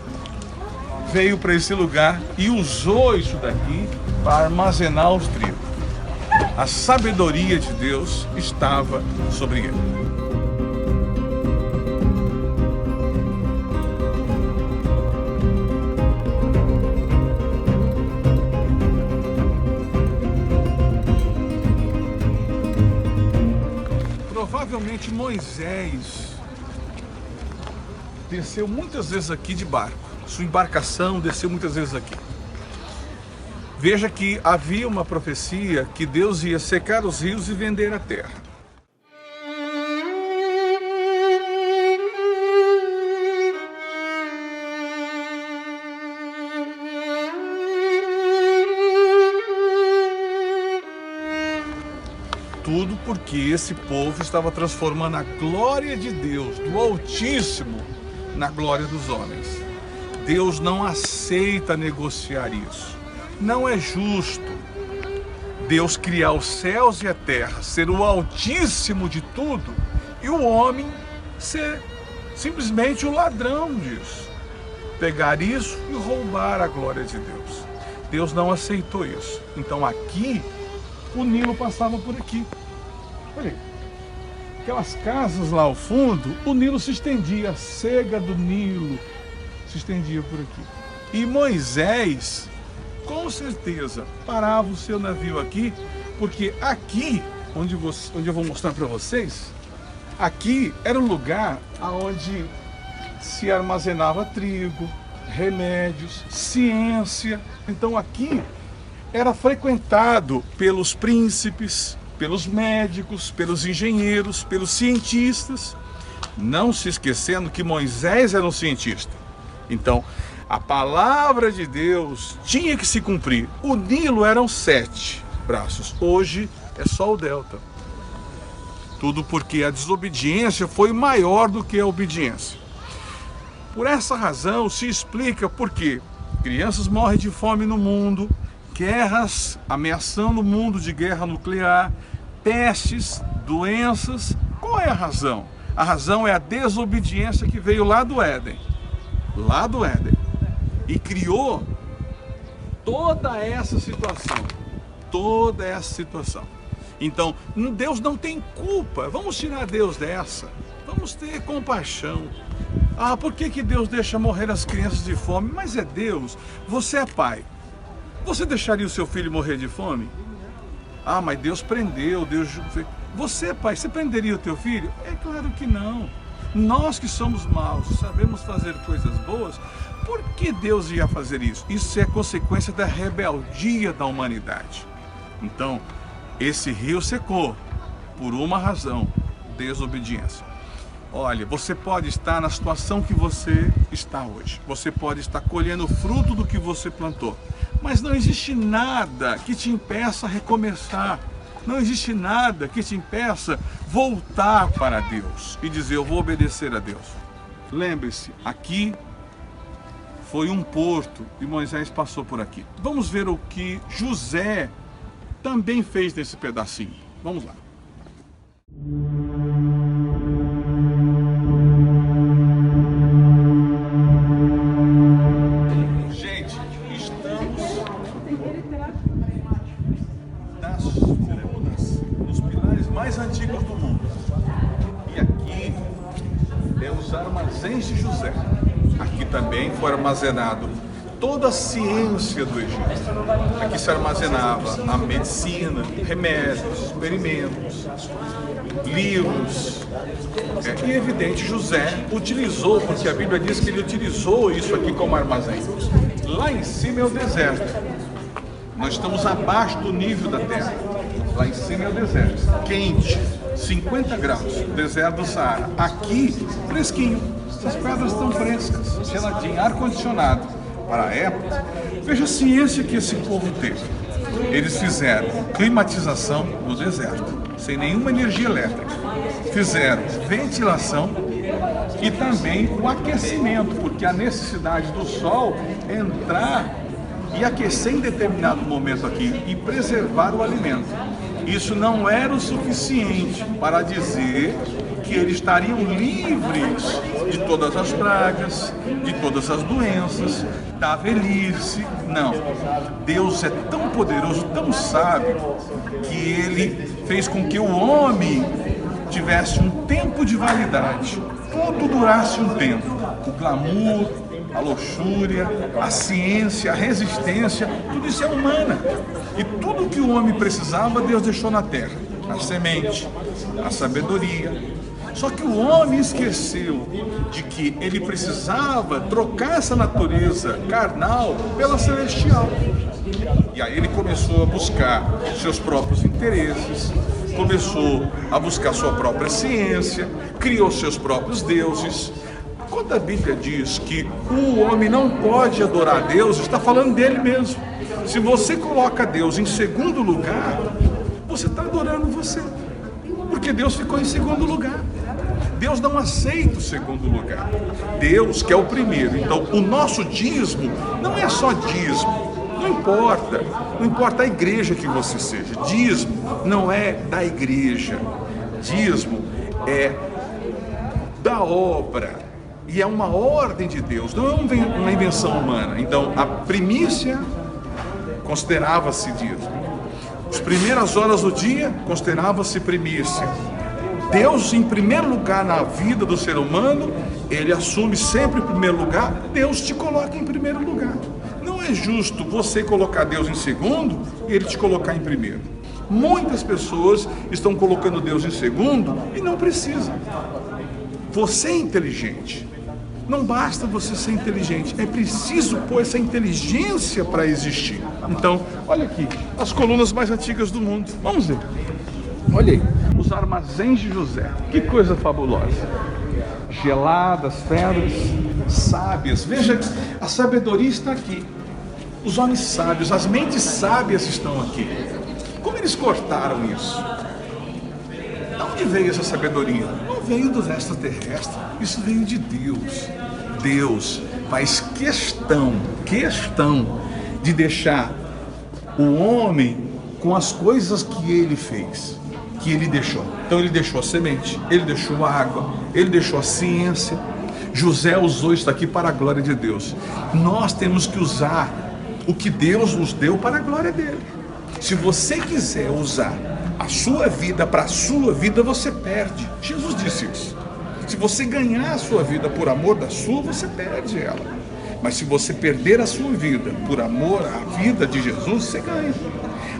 veio para esse lugar e usou isso daqui para armazenar os trigos. A sabedoria de Deus estava sobre ele. Provavelmente Moisés desceu muitas vezes aqui de barco. Sua embarcação desceu muitas vezes aqui. Veja que havia uma profecia que Deus ia secar os rios e vender a terra. Tudo porque esse povo estava transformando a glória de Deus, do Altíssimo, na glória dos homens. Deus não aceita negociar isso. Não é justo Deus criar os céus e a terra, ser o Altíssimo de tudo, e o homem ser simplesmente o ladrão disso. Pegar isso e roubar a glória de Deus. Deus não aceitou isso. Então aqui, o Nilo passava por aqui. Olha aí. Aquelas casas lá ao fundo, o Nilo se estendia, a sega do Nilo se estendia por aqui. E Moisés, com certeza, parava o seu navio aqui, porque aqui, onde eu vou mostrar para vocês, aqui era um lugar onde se armazenava trigo, remédios, ciência. Então aqui era frequentado pelos príncipes, pelos médicos, pelos engenheiros, pelos cientistas. Não se esquecendo que Moisés era um cientista. Então, a palavra de Deus tinha que se cumprir. O Nilo eram 7 braços, hoje é só o delta. Tudo porque a desobediência foi maior do que a obediência. Por essa razão se explica por que crianças morrem de fome no mundo, guerras ameaçando o mundo de guerra nuclear, pestes, doenças. Qual é a razão? A razão é a desobediência que veio lá do Éden. Lá do Éden. E criou toda essa situação. Toda essa situação. Então, Deus não tem culpa. Vamos tirar Deus dessa. Vamos ter compaixão. Ah, por que Deus deixa morrer as crianças de fome? Mas é Deus. Você é pai. Você deixaria o seu filho morrer de fome? Ah, mas Deus prendeu, Deus... Você, pai, você prenderia o teu filho? É claro que não. Nós que somos maus, sabemos fazer coisas boas, por que Deus ia fazer isso? Isso é consequência da rebeldia da humanidade. Então, esse rio secou por uma razão: desobediência. Olha, você pode estar na situação que você está hoje. Você pode estar colhendo o fruto do que você plantou. Mas não existe nada que te impeça a recomeçar. Não existe nada que te impeça voltar para Deus e dizer: eu vou obedecer a Deus. Lembre-se, aqui foi um porto e Moisés passou por aqui. Vamos ver o que José também fez nesse pedacinho. Vamos lá. Gente, estamos nos pilares mais antigos do mundo. E aqui é os armazéns de José. Aqui também foi armazenado toda a ciência do Egito. Aqui se armazenava a medicina, remédios, experimentos, livros. E evidente, José utilizou, porque a Bíblia diz que ele utilizou isso aqui como armazém. Lá em cima é o deserto. Nós estamos abaixo do nível da terra. Lá em cima é o deserto, quente, 50 graus, deserto do Saara. Aqui, fresquinho. Essas pedras estão frescas, geladinho, ar-condicionado. para a época, veja a ciência que esse povo teve. Eles fizeram climatização no deserto, sem nenhuma energia elétrica. Fizeram ventilação e também o aquecimento, porque a necessidade do sol é entrar e aquecer em determinado momento aqui e preservar o alimento. Isso não era o suficiente para dizer que eles estariam livres de todas as pragas, de todas as doenças, da velhice. Não. Deus é tão poderoso, tão sábio, que Ele fez com que o homem tivesse um tempo de validade. Tudo durasse um tempo. O glamour, a luxúria, a ciência, a resistência, tudo isso é humana. E tudo que o homem precisava, Deus deixou na terra. A semente, a sabedoria. Só que o homem esqueceu de que ele precisava trocar essa natureza carnal pela celestial. E aí ele começou a buscar seus próprios interesses, começou a buscar sua própria ciência, criou seus próprios deuses. Quando a Bíblia diz que o homem não pode adorar Deus, está falando dele mesmo. Se você coloca Deus em segundo lugar, você está adorando você. Porque Deus ficou em segundo lugar. Deus não aceita o segundo lugar. Deus que é o primeiro. Então, o nosso dízimo não é só dízimo. Não importa a igreja que você seja. Dízimo não é da igreja. Dízimo é da obra. E é uma ordem de Deus, não é uma invenção humana. Então, a primícia considerava-se dízimo. As primeiras horas do dia considerava-se primícia. Deus em primeiro lugar na vida do ser humano, Ele assume sempre em primeiro lugar, Deus te coloca em primeiro lugar. Não é justo você colocar Deus em segundo e Ele te colocar em primeiro. Muitas pessoas estão colocando Deus em segundo e não precisam. Você é inteligente. Não basta você ser inteligente, é preciso pôr essa inteligência para existir. Então, olha aqui, as colunas mais antigas do mundo. Vamos ver. Olha aí, os armazéns de José. Que coisa fabulosa. Geladas, pedras, sábias. Veja, a sabedoria está aqui. Os homens sábios, as mentes sábias estão aqui. Como eles cortaram isso? De onde veio essa sabedoria? Não veio dos extraterrestres, isso veio de Deus. Deus faz questão de deixar o homem com as coisas que ele fez, que ele deixou. Então ele deixou a semente, ele deixou a água, ele deixou a ciência. José usou isso aqui para a glória de Deus. Nós temos que usar o que Deus nos deu para a glória dele. Se você quiser usar a sua vida para a sua vida, você perde. Jesus disse isso. Se você ganhar a sua vida por amor da sua, você perde ela. Mas se você perder a sua vida por amor à vida de Jesus, você ganha.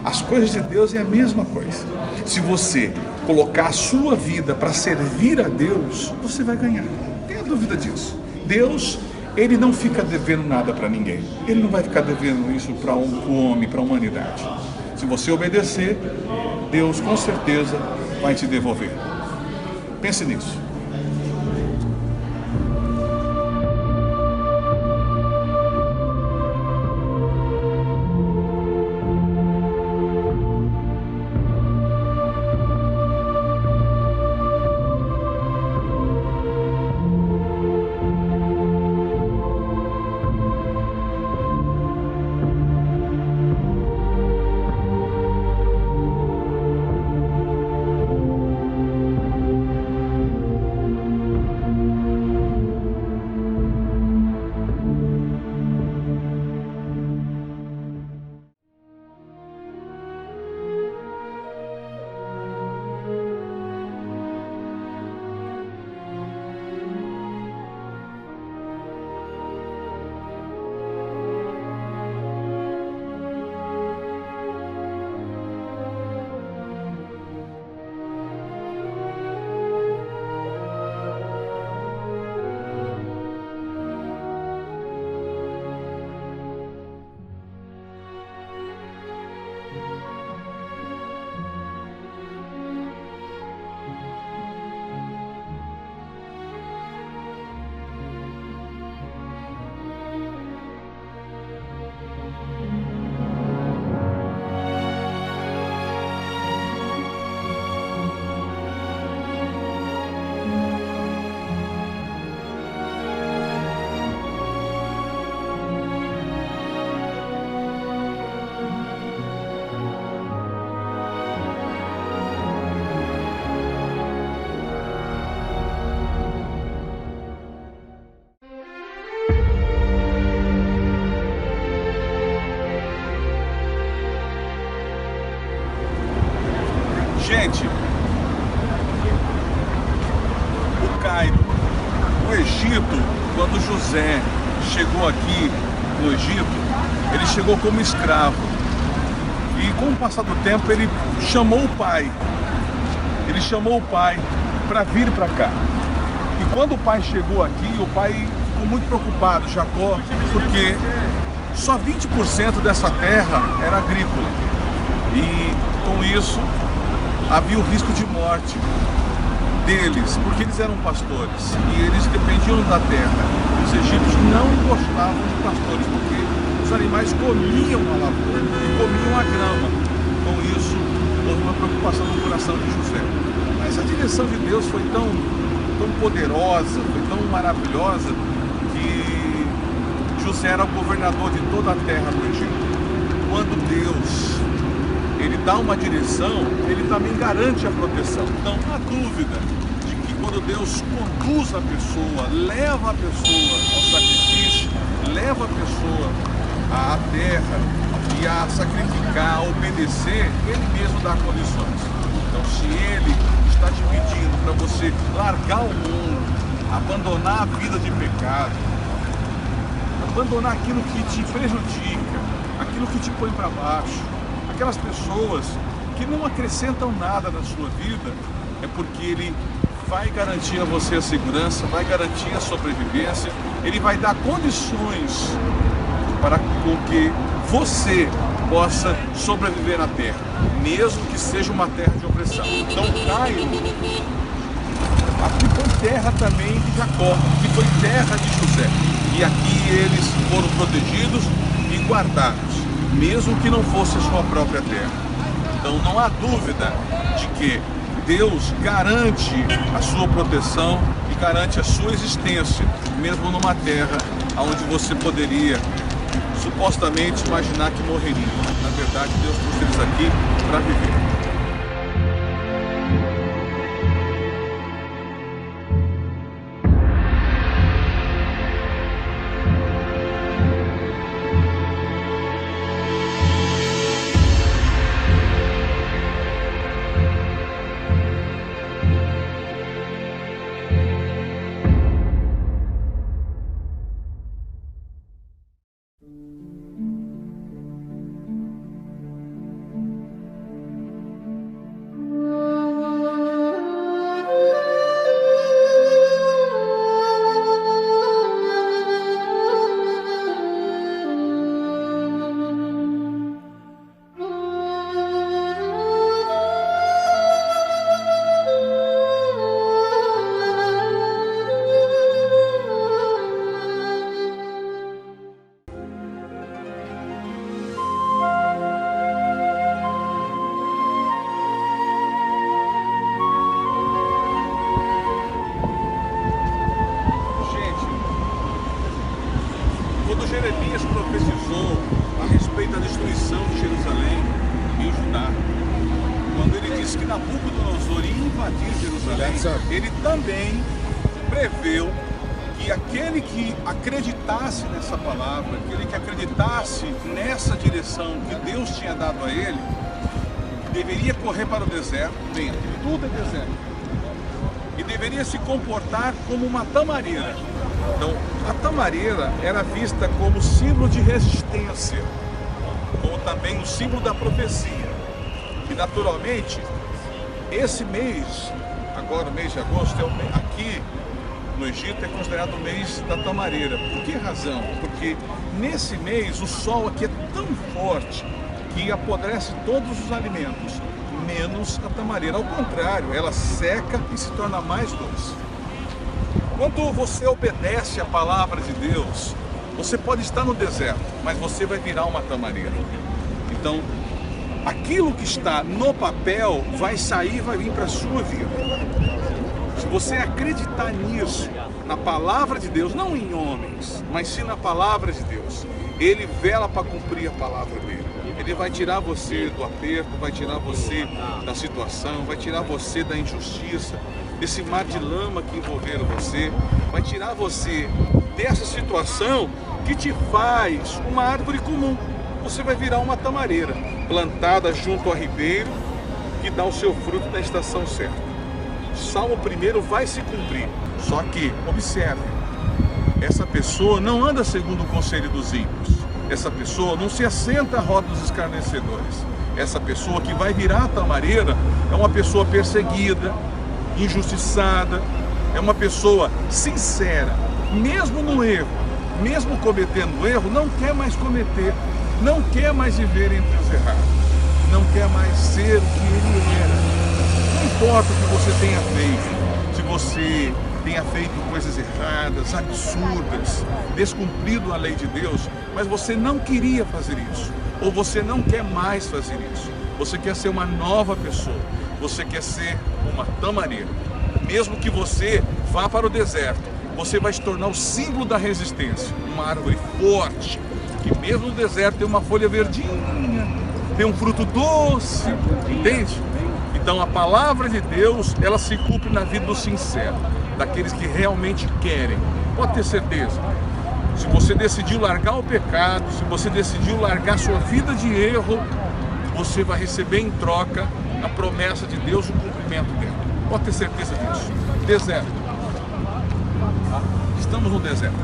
As coisas de Deus é a mesma coisa. Se você colocar a sua vida para servir a Deus, você vai ganhar. Não tenha dúvida disso. Deus, Ele não fica devendo nada para ninguém. Ele não vai ficar devendo isso para o homem, para a humanidade. Se você obedecer, Deus com certeza vai te devolver. Pense nisso. Gente, o Cairo, o Egito, quando José chegou aqui no Egito, ele chegou como escravo. E com o passar do tempo ele chamou o pai. Ele chamou o pai para vir para cá. E quando o pai chegou aqui, o pai ficou muito preocupado, Jacó, porque só 20% dessa terra era agrícola. E com isso havia o risco de morte deles, porque eles eram pastores e eles dependiam da terra. Os egípcios não gostavam de pastores, porque os animais comiam a lavoura e comiam a grama. Com isso, houve uma preocupação no coração de José. Mas a direção de Deus foi tão poderosa, foi tão maravilhosa, que José era o governador de toda a terra do Egito. Quando Deus ele dá uma direção, ele também garante a proteção. Então, não há dúvida de que quando Deus conduz a pessoa, leva a pessoa ao sacrifício, leva a pessoa à terra e a sacrificar, a obedecer, ele mesmo dá condições. Então, se ele está te pedindo para você largar o mundo, abandonar a vida de pecado, abandonar aquilo que te prejudica, aquilo que te põe para baixo, aquelas pessoas que não acrescentam nada na sua vida, é porque ele vai garantir a você a segurança, vai garantir a sobrevivência, ele vai dar condições para que você possa sobreviver na terra, mesmo que seja uma terra de opressão. Então Cairo, aqui foi terra também de Jacó, que foi terra de José, e aqui eles foram protegidos e guardados, mesmo que não fosse a sua própria terra. Então não há dúvida de que Deus garante a sua proteção e garante a sua existência, mesmo numa terra onde você poderia supostamente imaginar que morreria. Na verdade, Deus trouxe eles aqui para viver. Jeremias profetizou a respeito da destruição de Jerusalém e Judá. Quando ele disse que Nabucodonosor ia invadir Jerusalém, ele também preveu que aquele que acreditasse nessa palavra, aquele que acreditasse nessa direção que Deus tinha dado a ele, deveria correr para o deserto, bem, tudo é deserto, e deveria se comportar como uma tamareira. Então, a tamareira era vista como símbolo de resistência, como também o símbolo da profecia. E naturalmente, esse mês, agora o mês de agosto, aqui no Egito é considerado o mês da tamareira. Por que razão? Porque nesse mês o sol aqui é tão forte que apodrece todos os alimentos, menos a tamareira. Ao contrário, ela seca e se torna mais doce. Quando você obedece a palavra de Deus, você pode estar no deserto, mas você vai virar uma tamareira. Então, aquilo que está no papel vai sair e vai vir para a sua vida. Se você acreditar nisso, na palavra de Deus, não em homens, mas sim na palavra de Deus, Ele vela para cumprir a palavra dele. Ele vai tirar você do aperto, vai tirar você da situação, vai tirar você da injustiça, desse mar de lama que envolveram você, vai tirar você dessa situação que te faz uma árvore comum. Você vai virar uma tamareira, plantada junto ao ribeiro, que dá o seu fruto na estação certa. Salmo 1 vai se cumprir. Só que, observe, essa pessoa não anda segundo o conselho dos ímpios. Essa pessoa não se assenta à roda dos escarnecedores. Essa pessoa que vai virar a tamareira é uma pessoa perseguida, injustiçada, é uma pessoa sincera, mesmo no erro, mesmo cometendo erro, não quer mais cometer, não quer mais viver entre os errados, não quer mais ser o que ele era. Não importa o que você tenha feito, se você tenha feito coisas erradas, absurdas, descumprido a lei de Deus, mas você não queria fazer isso, ou você não quer mais fazer isso, você quer ser uma nova pessoa, você quer ser uma tamareira. Mesmo que você vá para o deserto, você vai se tornar o símbolo da resistência, uma árvore forte, que mesmo no deserto tem uma folha verdinha, tem um fruto doce, entende? Então a palavra de Deus, ela se cumpre na vida do sincero, daqueles que realmente querem. Pode ter certeza, se você decidiu largar o pecado, se você decidiu largar sua vida de erro, você vai receber em troca a promessa de Deus, o cumprimento dele. Pode ter certeza disso. Deserto. Estamos no deserto.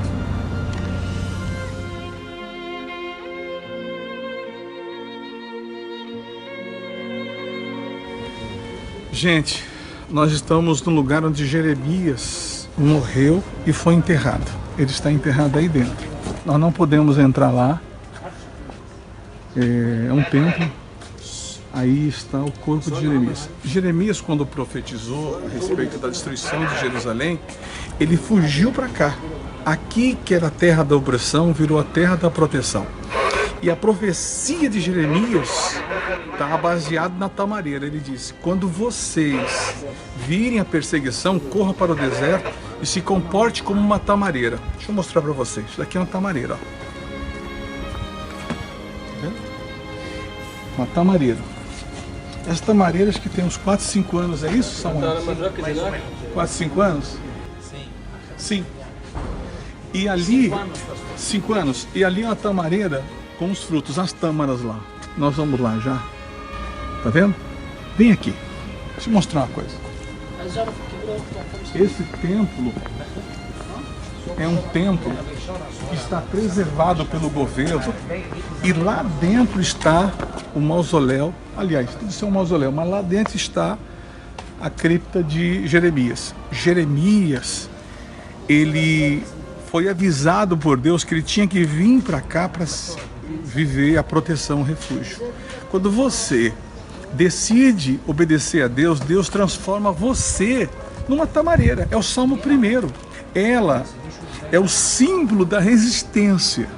Gente, nós estamos no lugar onde Jeremias morreu e foi enterrado. Ele está enterrado aí dentro. Nós não podemos entrar lá. É um templo. Aí está o corpo de Jeremias. Jeremias, quando profetizou a respeito da destruição de Jerusalém, ele fugiu para cá. Aqui, que era a terra da opressão, virou a terra da proteção. E a profecia de Jeremias estava baseada na tamareira. Ele disse: quando vocês virem a perseguição, corra para o deserto e se comporte como uma tamareira. Deixa eu mostrar para vocês. Isso daqui é uma tamareira, ó. Tá vendo? Uma tamareira. As tamareiras que tem uns 4, 5 anos, é isso, Samuel? 4, 5 anos? Sim. E ali, 5 anos. E ali é uma tamareira com os frutos, as tâmaras lá. Nós vamos lá já. Tá vendo? Vem aqui. Deixa eu mostrar uma coisa. Esse templo é um templo que está preservado pelo governo. E lá dentro está o mausoléu. Aliás, tudo isso é um mausoléu, mas lá dentro está a cripta de Jeremias. Jeremias, ele foi avisado por Deus que ele tinha que vir para cá para viver a proteção, o refúgio. Quando você decide obedecer a Deus, Deus transforma você numa tamareira. É o Salmo 1. Ela é o símbolo da resistência.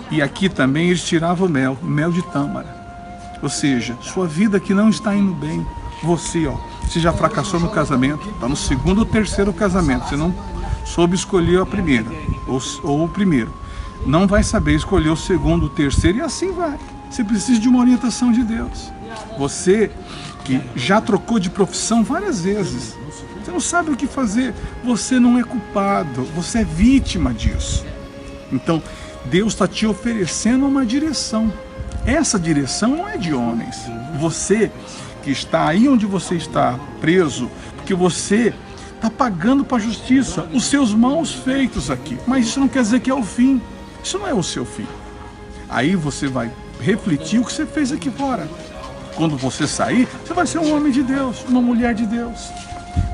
E aqui também eles tiravam o mel de tâmara. Ou seja, sua vida que não está indo bem, você já fracassou no casamento, está no 2º ou 3º casamento, você não soube escolher a primeira, ou o primeiro, não vai saber escolher o 2º, o 3º, e assim vai. Você precisa de uma orientação de Deus. Você que já trocou de profissão várias vezes, você não sabe o que fazer, você não é culpado, você é vítima disso. Então, Deus está te oferecendo uma direção. Essa direção não é de homens. Você que está aí onde você está preso, porque você está pagando para a justiça os seus maus feitos aqui. Mas isso não quer dizer que é o fim. Isso não é o seu fim. Aí você vai refletir o que você fez aqui fora. Quando você sair, você vai ser um homem de Deus, uma mulher de Deus.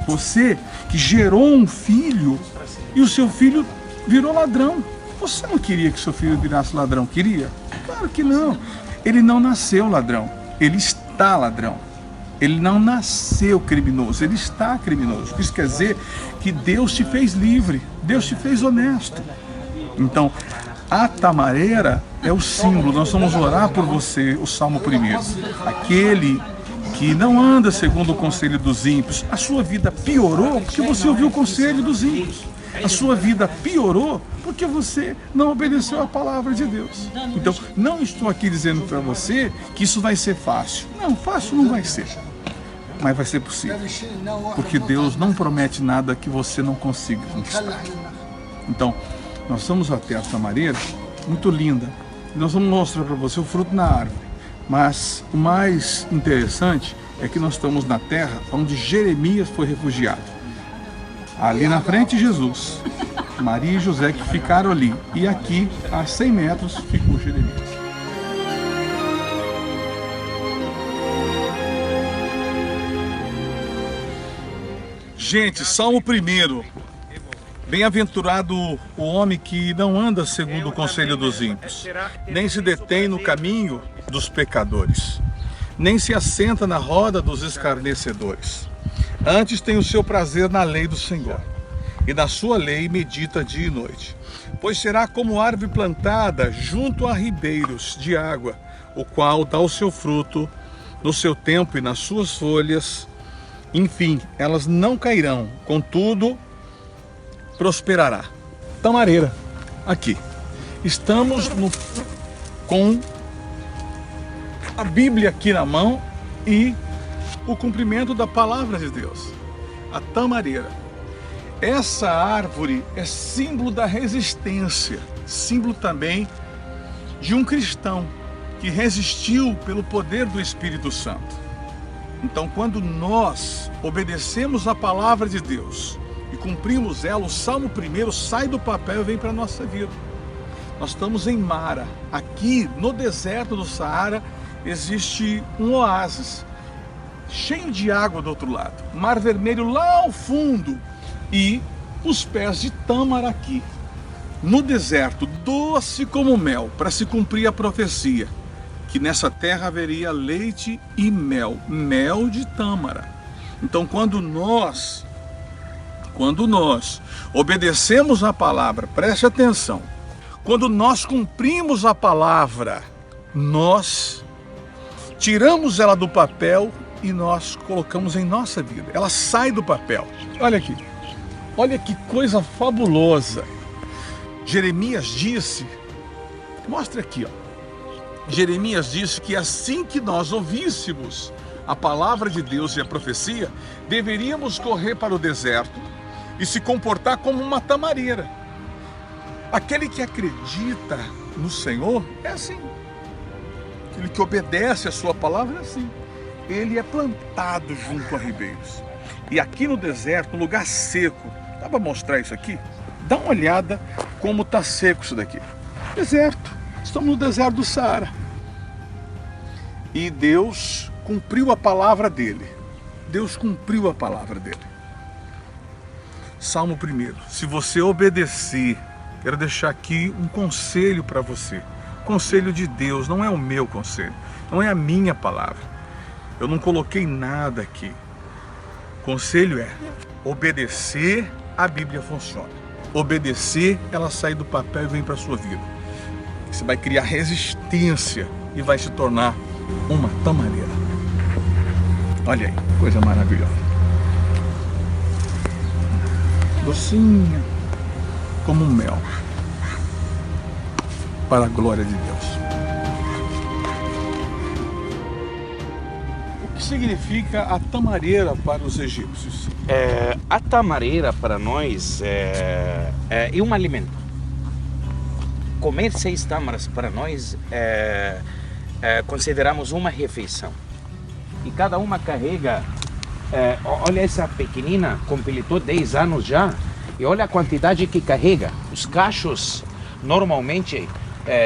Você que gerou um filho e o seu filho virou ladrão. Você não queria que seu filho virasse ladrão, queria? Claro que não. Ele não nasceu ladrão, ele está ladrão. Ele não nasceu criminoso, ele está criminoso. Isso quer dizer que Deus te fez livre, Deus te fez honesto. Então, a tamareira é o símbolo. Nós vamos orar por você, o Salmo 1. Aquele que não anda segundo o conselho dos ímpios. A sua vida piorou porque você ouviu o conselho dos ímpios. A sua vida piorou porque você não obedeceu a palavra de Deus. Então, não estou aqui dizendo para você que isso vai ser fácil. Não, fácil não vai ser. Mas vai ser possível. Porque Deus não promete nada que você não consiga conquistar. Então, nós vamos até a tamareira, muito linda. Nós vamos mostrar para você o fruto na árvore. Mas o mais interessante é que nós estamos na terra onde Jeremias foi refugiado. Ali na frente, Jesus, Maria e José que ficaram ali. E aqui, a 100 metros, ficou Jeremias. Gente, Salmo 1. Bem-aventurado o homem que não anda segundo o conselho dos ímpios, nem se detém no caminho dos pecadores, nem se assenta na roda dos escarnecedores. Antes tem o seu prazer na lei do Senhor, e na sua lei medita dia e noite. Pois será como árvore plantada junto a ribeiros de água, o qual dá o seu fruto no seu tempo e nas suas folhas. Enfim, elas não cairão, contudo, prosperará. Tamareira, aqui. Estamos com a Bíblia aqui na mão e o cumprimento da palavra de Deus. A tamareira. Essa árvore é símbolo da resistência, símbolo também de um cristão que resistiu pelo poder do Espírito Santo. Então, quando nós obedecemos a palavra de Deus e cumprimos ela, o Salmo 1 sai do papel e vem para a nossa vida. Nós estamos em Mara. Aqui no deserto do Saara existe um oásis cheio de água do outro lado, Mar Vermelho lá ao fundo e os pés de tâmara aqui. No deserto, doce como mel, para se cumprir a profecia, que nessa terra haveria leite e mel, mel de tâmara. Então quando nós obedecemos a palavra, preste atenção, quando nós cumprimos a palavra, nós tiramos ela do papel e nós colocamos em nossa vida. Ela sai do papel. Olha aqui. Olha que coisa fabulosa. Jeremias disse, mostra aqui, ó. Jeremias disse que assim que nós ouvíssemos a palavra de Deus e a profecia, deveríamos correr para o deserto e se comportar como uma tamareira. Aquele que acredita no Senhor é assim. Aquele que obedece a sua palavra é assim. Ele é plantado junto a ribeiros. E aqui no deserto, um lugar seco, dá para mostrar isso aqui? Dá uma olhada como está seco isso daqui. Deserto. Estamos no deserto do Saara. E Deus cumpriu a palavra dele. Deus cumpriu a palavra dele. Salmo 1. Se você obedecer, quero deixar aqui um conselho para você. Conselho de Deus, não é o meu conselho, não é a minha palavra. Eu não coloquei nada aqui. Conselho é obedecer, a Bíblia funciona. Obedecer, ela sai do papel e vem para a sua vida. Você vai criar resistência e vai se tornar uma tamareira. Olha aí, coisa maravilhosa. Docinha, como mel. Para a glória de Deus. O que significa a tamareira para os egípcios? A tamareira para nós é um alimento. Comer 6 tâmaras para nós consideramos uma refeição. E cada uma carrega, olha essa pequenina, completou 10 anos já, e olha a quantidade que carrega. Os cachos normalmente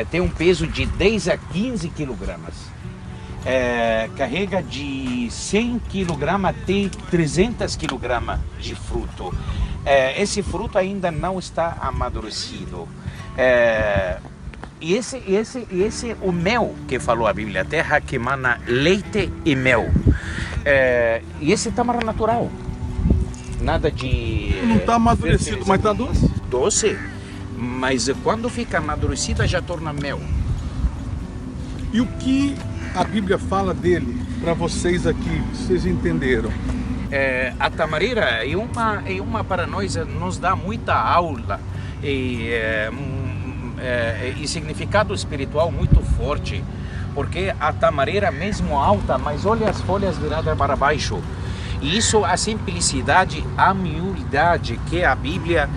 tem um peso de 10 a 15 quilogramas. Carrega de 100 kg até 300 kg de fruto. Esse fruto ainda não está amadurecido. E esse o mel que falou a Bíblia, a terra que emana leite e mel. E esse tâmara natural. Nada de... Não está amadurecido, mas está doce? Doce. Mas quando fica amadurecida já torna mel. E o que a Bíblia fala dele para vocês aqui, vocês entenderam? A tamareira é uma para nós, nos dá muita aula e significado espiritual muito forte, porque a tamareira mesmo alta, mas olha as folhas viradas para baixo. E isso, a simplicidade, a humildade que a Bíblia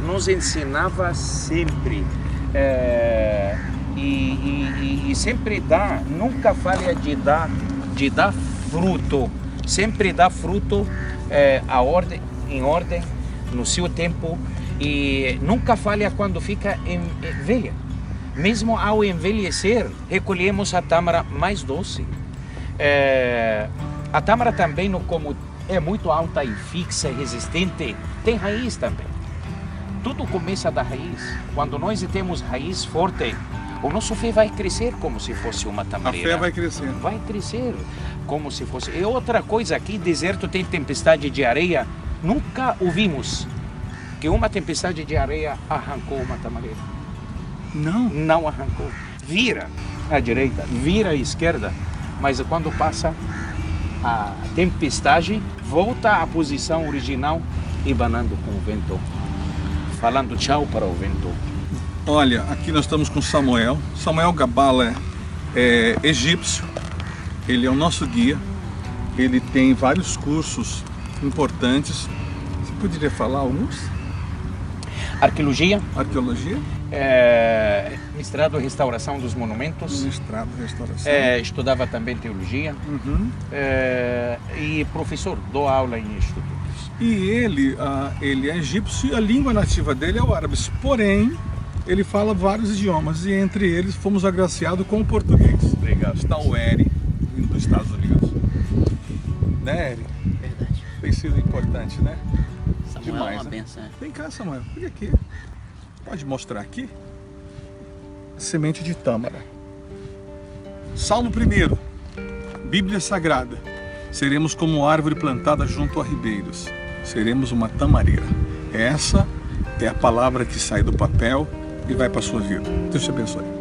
nos ensinava sempre. E sempre dá, nunca falha de dar fruto, sempre dá fruto em ordem, no seu tempo, e nunca falha quando fica velha. Mesmo ao envelhecer, recolhemos a tâmara mais doce. A tâmara também, como é muito alta e fixa e resistente, tem raiz também. Tudo começa da raiz. Quando nós temos raiz forte, o nosso fé vai crescer como se fosse uma tamareira. A fé vai crescer. Vai crescer como se fosse. E outra coisa, aqui deserto tem tempestade de areia. Nunca ouvimos que uma tempestade de areia arrancou uma tamareira. Não. Não arrancou. Vira à direita, vira à esquerda, mas quando passa a tempestade, volta à posição original, ibanando com o vento, falando tchau para o vento. Olha, aqui nós estamos com Samuel. Samuel Gabala é egípcio, ele é o nosso guia, ele tem vários cursos importantes. Você poderia falar alguns? Arqueologia. Arqueologia. Mestrado em Restauração dos Monumentos. Mestrado em Restauração. Estudava também Teologia. E professor, dou aula em institutos. E ele é egípcio e a língua nativa dele é o árabe. Porém, ele fala vários idiomas e entre eles fomos agraciados com o português. Legal. Está o Eri, vindo dos Estados Unidos. Né, Eri? Verdade. Tem sido importante, né? Samuel Demais, é uma né? benção. Vem cá, Samuel. Fica aqui. Pode mostrar aqui? Semente de tâmara. Salmo 1. Bíblia Sagrada. Seremos como árvore plantada junto a ribeiros. Seremos uma tamareira. Essa é a palavra que sai do papel e vai para a sua vida. Deus te abençoe.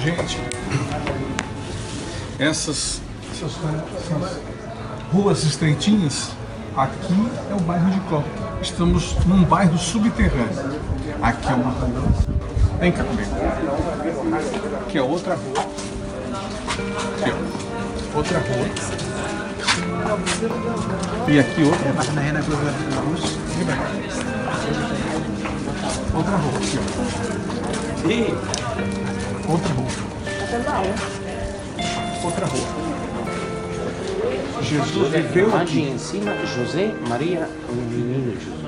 Gente, essas ruas estreitinhas, aqui é o bairro de Cló. Estamos num bairro subterrâneo. Aqui é uma rua. Vem cá comigo. Aqui é outra rua. Aqui, ó. Outra rua. E aqui outra. Outra rua. Aqui, ó. E outra rua. Outra rua. Jesus viveu aqui. Em cima, José, Maria, o menino Jesus.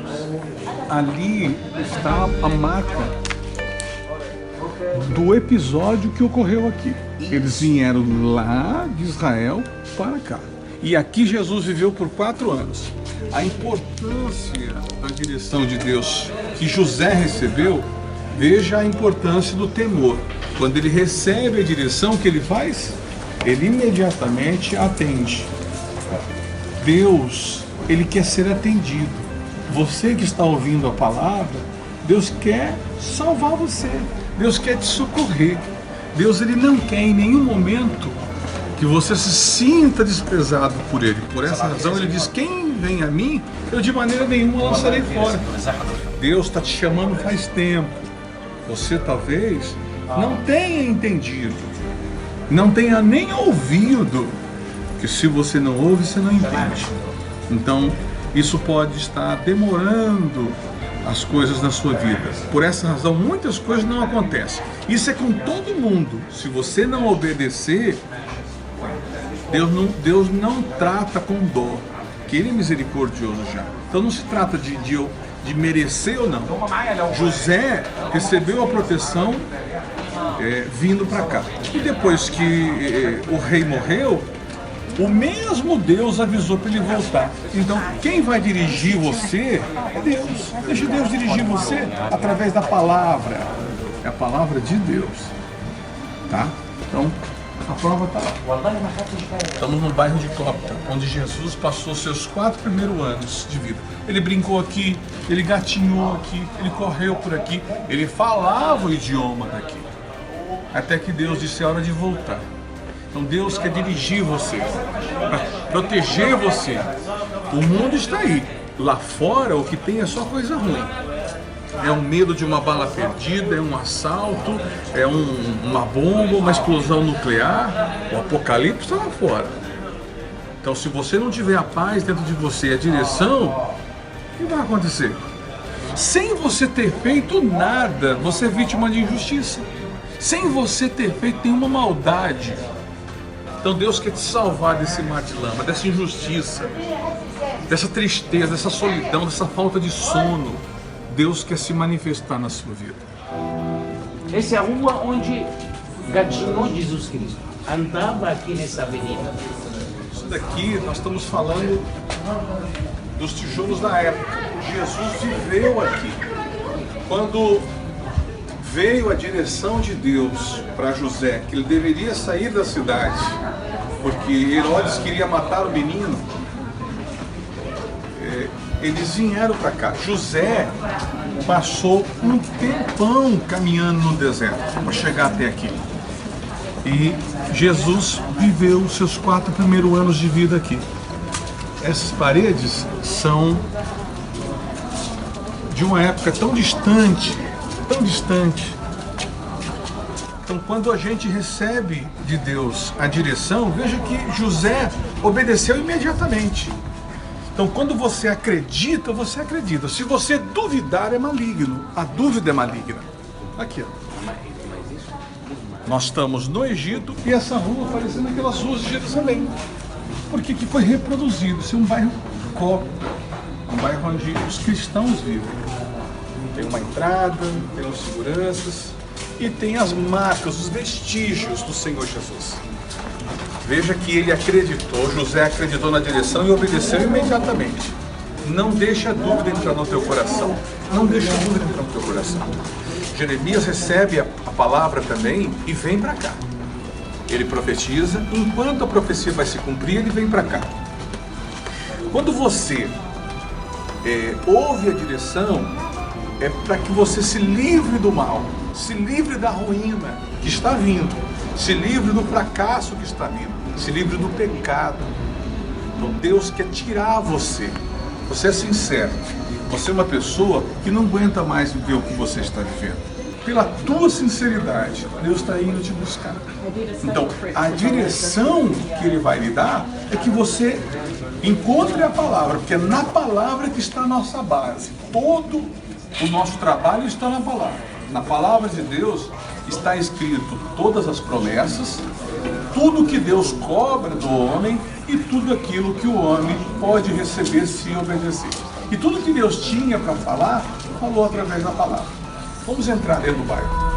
Ali está a marca do episódio que ocorreu aqui. Eles vieram lá de Israel para cá. E aqui Jesus viveu por 4 anos. A importância da direção de Deus que José recebeu, veja a importância do temor. Quando ele recebe a direção, o que ele faz? Ele imediatamente atende. Deus, ele quer ser atendido. Você que está ouvindo a palavra, Deus quer salvar você. Deus quer te socorrer. Deus, ele não quer em nenhum momento que você se sinta desprezado por ele. Por essa razão ele diz, quem vem a mim, eu de maneira nenhuma lançarei fora. Deus está te chamando faz tempo. Você talvez não tenha entendido, não tenha nem ouvido, que se você não ouve, você não entende. Então, isso pode estar demorando as coisas na sua vida. Por essa razão, muitas coisas não acontecem. Isso é com todo mundo. Se você não obedecer, Deus não trata com dó, que ele é misericordioso já. Então não se trata de merecer ou não. José recebeu a proteção vindo para cá. E depois que o rei morreu, o mesmo Deus avisou para ele voltar. Então, quem vai dirigir você é Deus. Deixa Deus dirigir você através da palavra. É a palavra de Deus. Tá? Então, a prova está lá. Estamos no bairro de Copta, onde Jesus passou seus 4 primeiros anos de vida. Ele brincou aqui, ele gatinhou aqui, ele correu por aqui, ele falava o idioma daqui. Até que Deus disse, é hora de voltar. Então Deus quer dirigir você, proteger você. O mundo está aí. Lá fora o que tem é só coisa ruim. É um medo de uma bala perdida, é um assalto, é uma bomba, uma explosão nuclear. O apocalipse está lá fora. Então se você não tiver a paz dentro de você e a direção, o que vai acontecer? Sem você ter feito nada, você é vítima de injustiça. Sem você ter feito nenhuma maldade. Então Deus quer te salvar desse mar de lama, dessa injustiça, dessa tristeza, dessa solidão, dessa falta de sono. Deus quer se manifestar na sua vida. Essa é a rua onde gatinhou Jesus Cristo. Andava aqui nessa avenida. Isso daqui, nós estamos falando dos tijolos da época. Jesus viveu aqui. Quando veio a direção de Deus para José, que ele deveria sair da cidade, porque Herodes queria matar o menino, eles vieram para cá. José passou um tempão caminhando no deserto para chegar até aqui. E Jesus viveu os seus 4 primeiros anos de vida aqui. Essas paredes são de uma época tão distante. Então, quando a gente recebe de Deus a direção, veja que José obedeceu imediatamente. Então, quando você acredita, você acredita. Se você duvidar, é maligno. A dúvida é maligna. Aqui, ó. Nós estamos no Egito e essa rua parecendo aquelas ruas de Jerusalém. Porque que foi reproduzido. Isso é um bairro copta, um bairro onde os cristãos vivem. Tem uma entrada, tem os seguranças e tem as marcas, os vestígios do Senhor Jesus. Veja que ele acreditou, José acreditou na direção e obedeceu imediatamente. Não deixa a dúvida entrar no teu coração. Não deixa a dúvida entrar no teu coração. Jeremias recebe a palavra também e vem para cá. Ele profetiza, enquanto a profecia vai se cumprir, ele vem para cá. Quando você ouve a direção, é para que você se livre do mal, se livre da ruína que está vindo, se livre do fracasso que está vindo, se livre do pecado. Então Deus quer tirar você. Você é sincero. Você é uma pessoa que não aguenta mais viver o que você está vivendo. Pela tua sinceridade, Deus está indo te buscar. Então, a direção que Ele vai lhe dar é que você encontre a palavra, porque é na palavra que está a nossa base. Todo o nosso trabalho está na palavra. Na palavra de Deus está escrito todas as promessas, tudo que Deus cobra do homem e tudo aquilo que o homem pode receber se obedecer. E tudo que Deus tinha para falar, falou através da palavra. Vamos entrar dentro do bairro.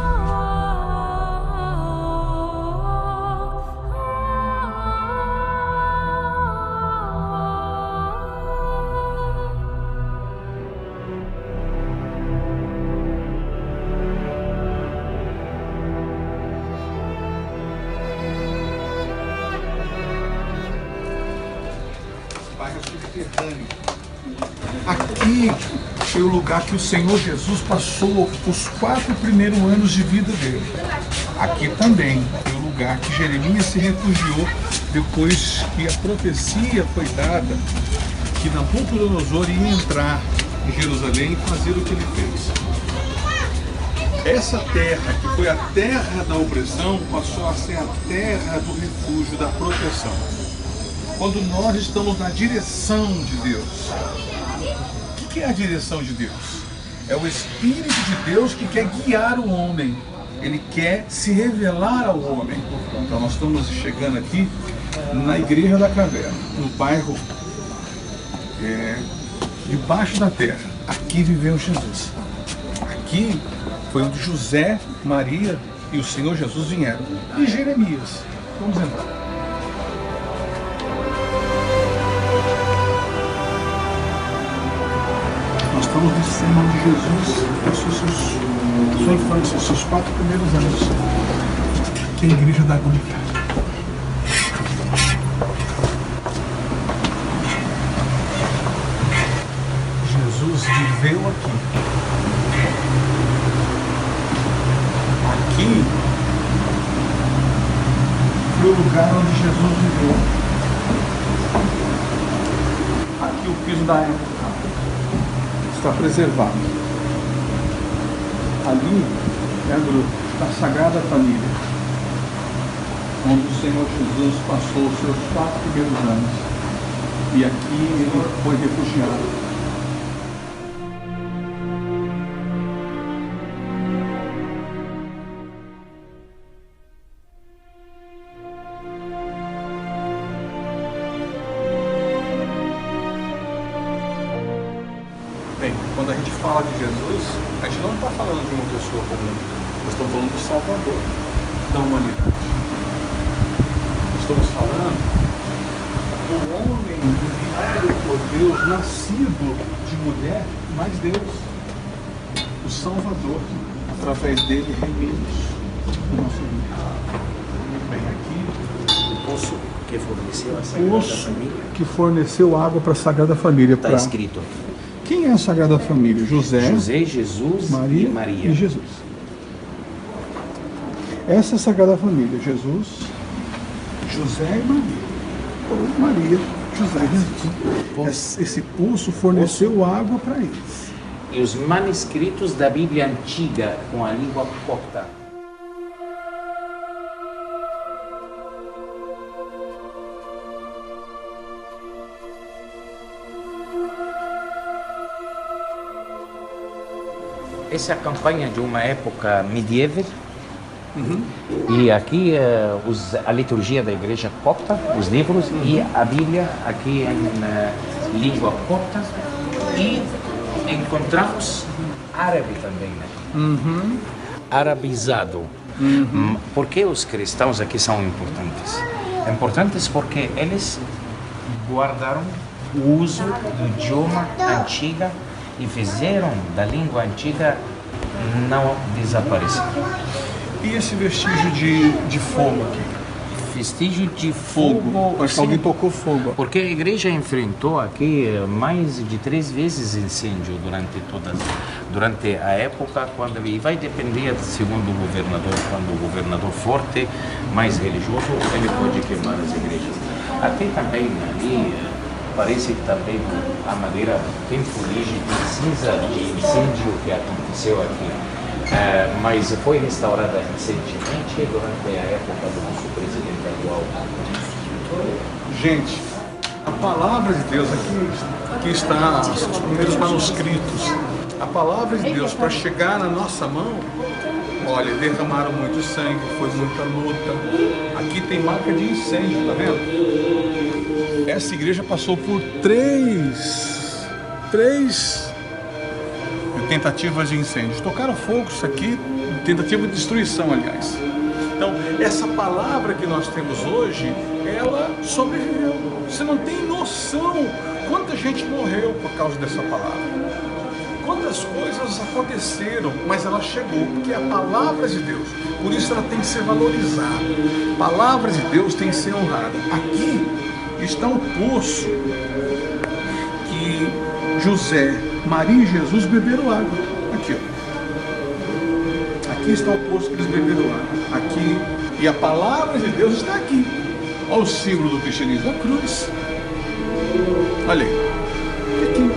Aqui foi o lugar que o Senhor Jesus passou os 4 primeiros anos de vida dele. Aqui também foi o lugar que Jeremias se refugiou depois que a profecia foi dada que Nabucodonosor ia entrar em Jerusalém e fazer o que ele fez. Essa terra, que foi a terra da opressão, passou a ser a terra do refúgio, da proteção. Quando nós estamos na direção de Deus. O que é a direção de Deus? É o Espírito de Deus que quer guiar o homem. Ele quer se revelar ao homem. Então nós estamos chegando aqui na Igreja da Caverna, no bairro debaixo da terra. Aqui viveu Jesus. Aqui foi onde José, Maria e o Senhor Jesus vieram. E Jeremias. Vamos entrar. Nós estamos descendo onde Jesus passou sua infância, seus 4 primeiros anos. Que é a Igreja da Glória. Jesus viveu aqui. Aqui foi o lugar onde Jesus viveu. Aqui o piso da época está preservado. Ali é a gruta da Sagrada Família, onde o Senhor Jesus passou os seus 4 primeiros anos. E aqui ele foi refugiado. Quando a gente fala de Jesus, a gente não está falando de uma pessoa comum. Nós estamos falando do Salvador da humanidade. Nós estamos falando do homem enviado por Deus, nascido de mulher, mas Deus, o Salvador, através dele remimos o nosso vida. Bem, aqui O poço que forneceu a Sagrada Família. Que forneceu água para a Sagrada Família. Está escrito aqui. Quem é a Sagrada Família? José, Jesus Maria e Maria. E Jesus. Essa é a Sagrada Família. Jesus, José e Maria. Ou Maria, José e Jesus. Esse poço forneceu água para eles. E os manuscritos da Bíblia Antiga com a língua copta. Essa é a campanha de uma época medieval. E aqui a liturgia da igreja copta, os livros, e a Bíblia aqui em língua copta. E encontramos árabe também, né? Arabizado. Por que os cristãos aqui são importantes? Importantes porque eles guardaram o uso do idioma antigo e fizeram da língua antiga não desaparecer. E esse vestígio de fogo aqui? Vestígio de fogo. Acho que alguém tocou fogo. Porque a igreja enfrentou aqui mais de 3 vezes incêndio durante a época, e vai depender, segundo o governador, quando o governador forte, mais religioso, ele pode queimar as igrejas. Aqui também, ali, parece que também a madeira tem fuligem de cinza de incêndio que aconteceu aqui. Mas foi restaurada recentemente durante a época do nosso presidente atual. Gente, a palavra de Deus aqui está os primeiros manuscritos. A palavra de Deus para chegar na nossa mão, olha, derramaram muito sangue, foi muita luta. Aqui tem marca de incêndio, tá vendo? Essa igreja passou por três tentativas de incêndio. Tocaram fogo isso aqui, tentativa de destruição, aliás. Então, essa palavra que nós temos hoje, ela sobreviveu. Você não tem noção quanta gente morreu por causa dessa palavra. Quantas coisas aconteceram, mas ela chegou, porque é a palavra de Deus. Por isso ela tem que ser valorizada. A palavra de Deus tem que ser honrada. Aqui está o poço que que José, Maria e Jesus beberam água. Aqui, ó. Aqui está o poço que eles beberam água. Aqui. E a palavra de Deus está aqui. Olha o símbolo do cristianismo, a cruz. Olha aí. Aqui.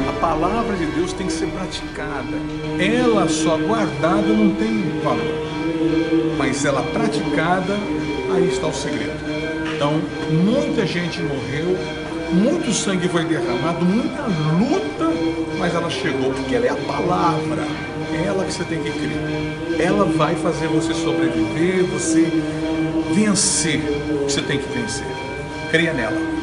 A palavra de Deus tem que ser praticada. Ela só guardada não tem valor. Mas ela praticada, aí está o segredo. Então, muita gente morreu, muito sangue foi derramado, muita luta, mas ela chegou, porque ela é a palavra. É ela que você tem que crer. Ela vai fazer você sobreviver, você vencer o que você tem que vencer. Creia nela.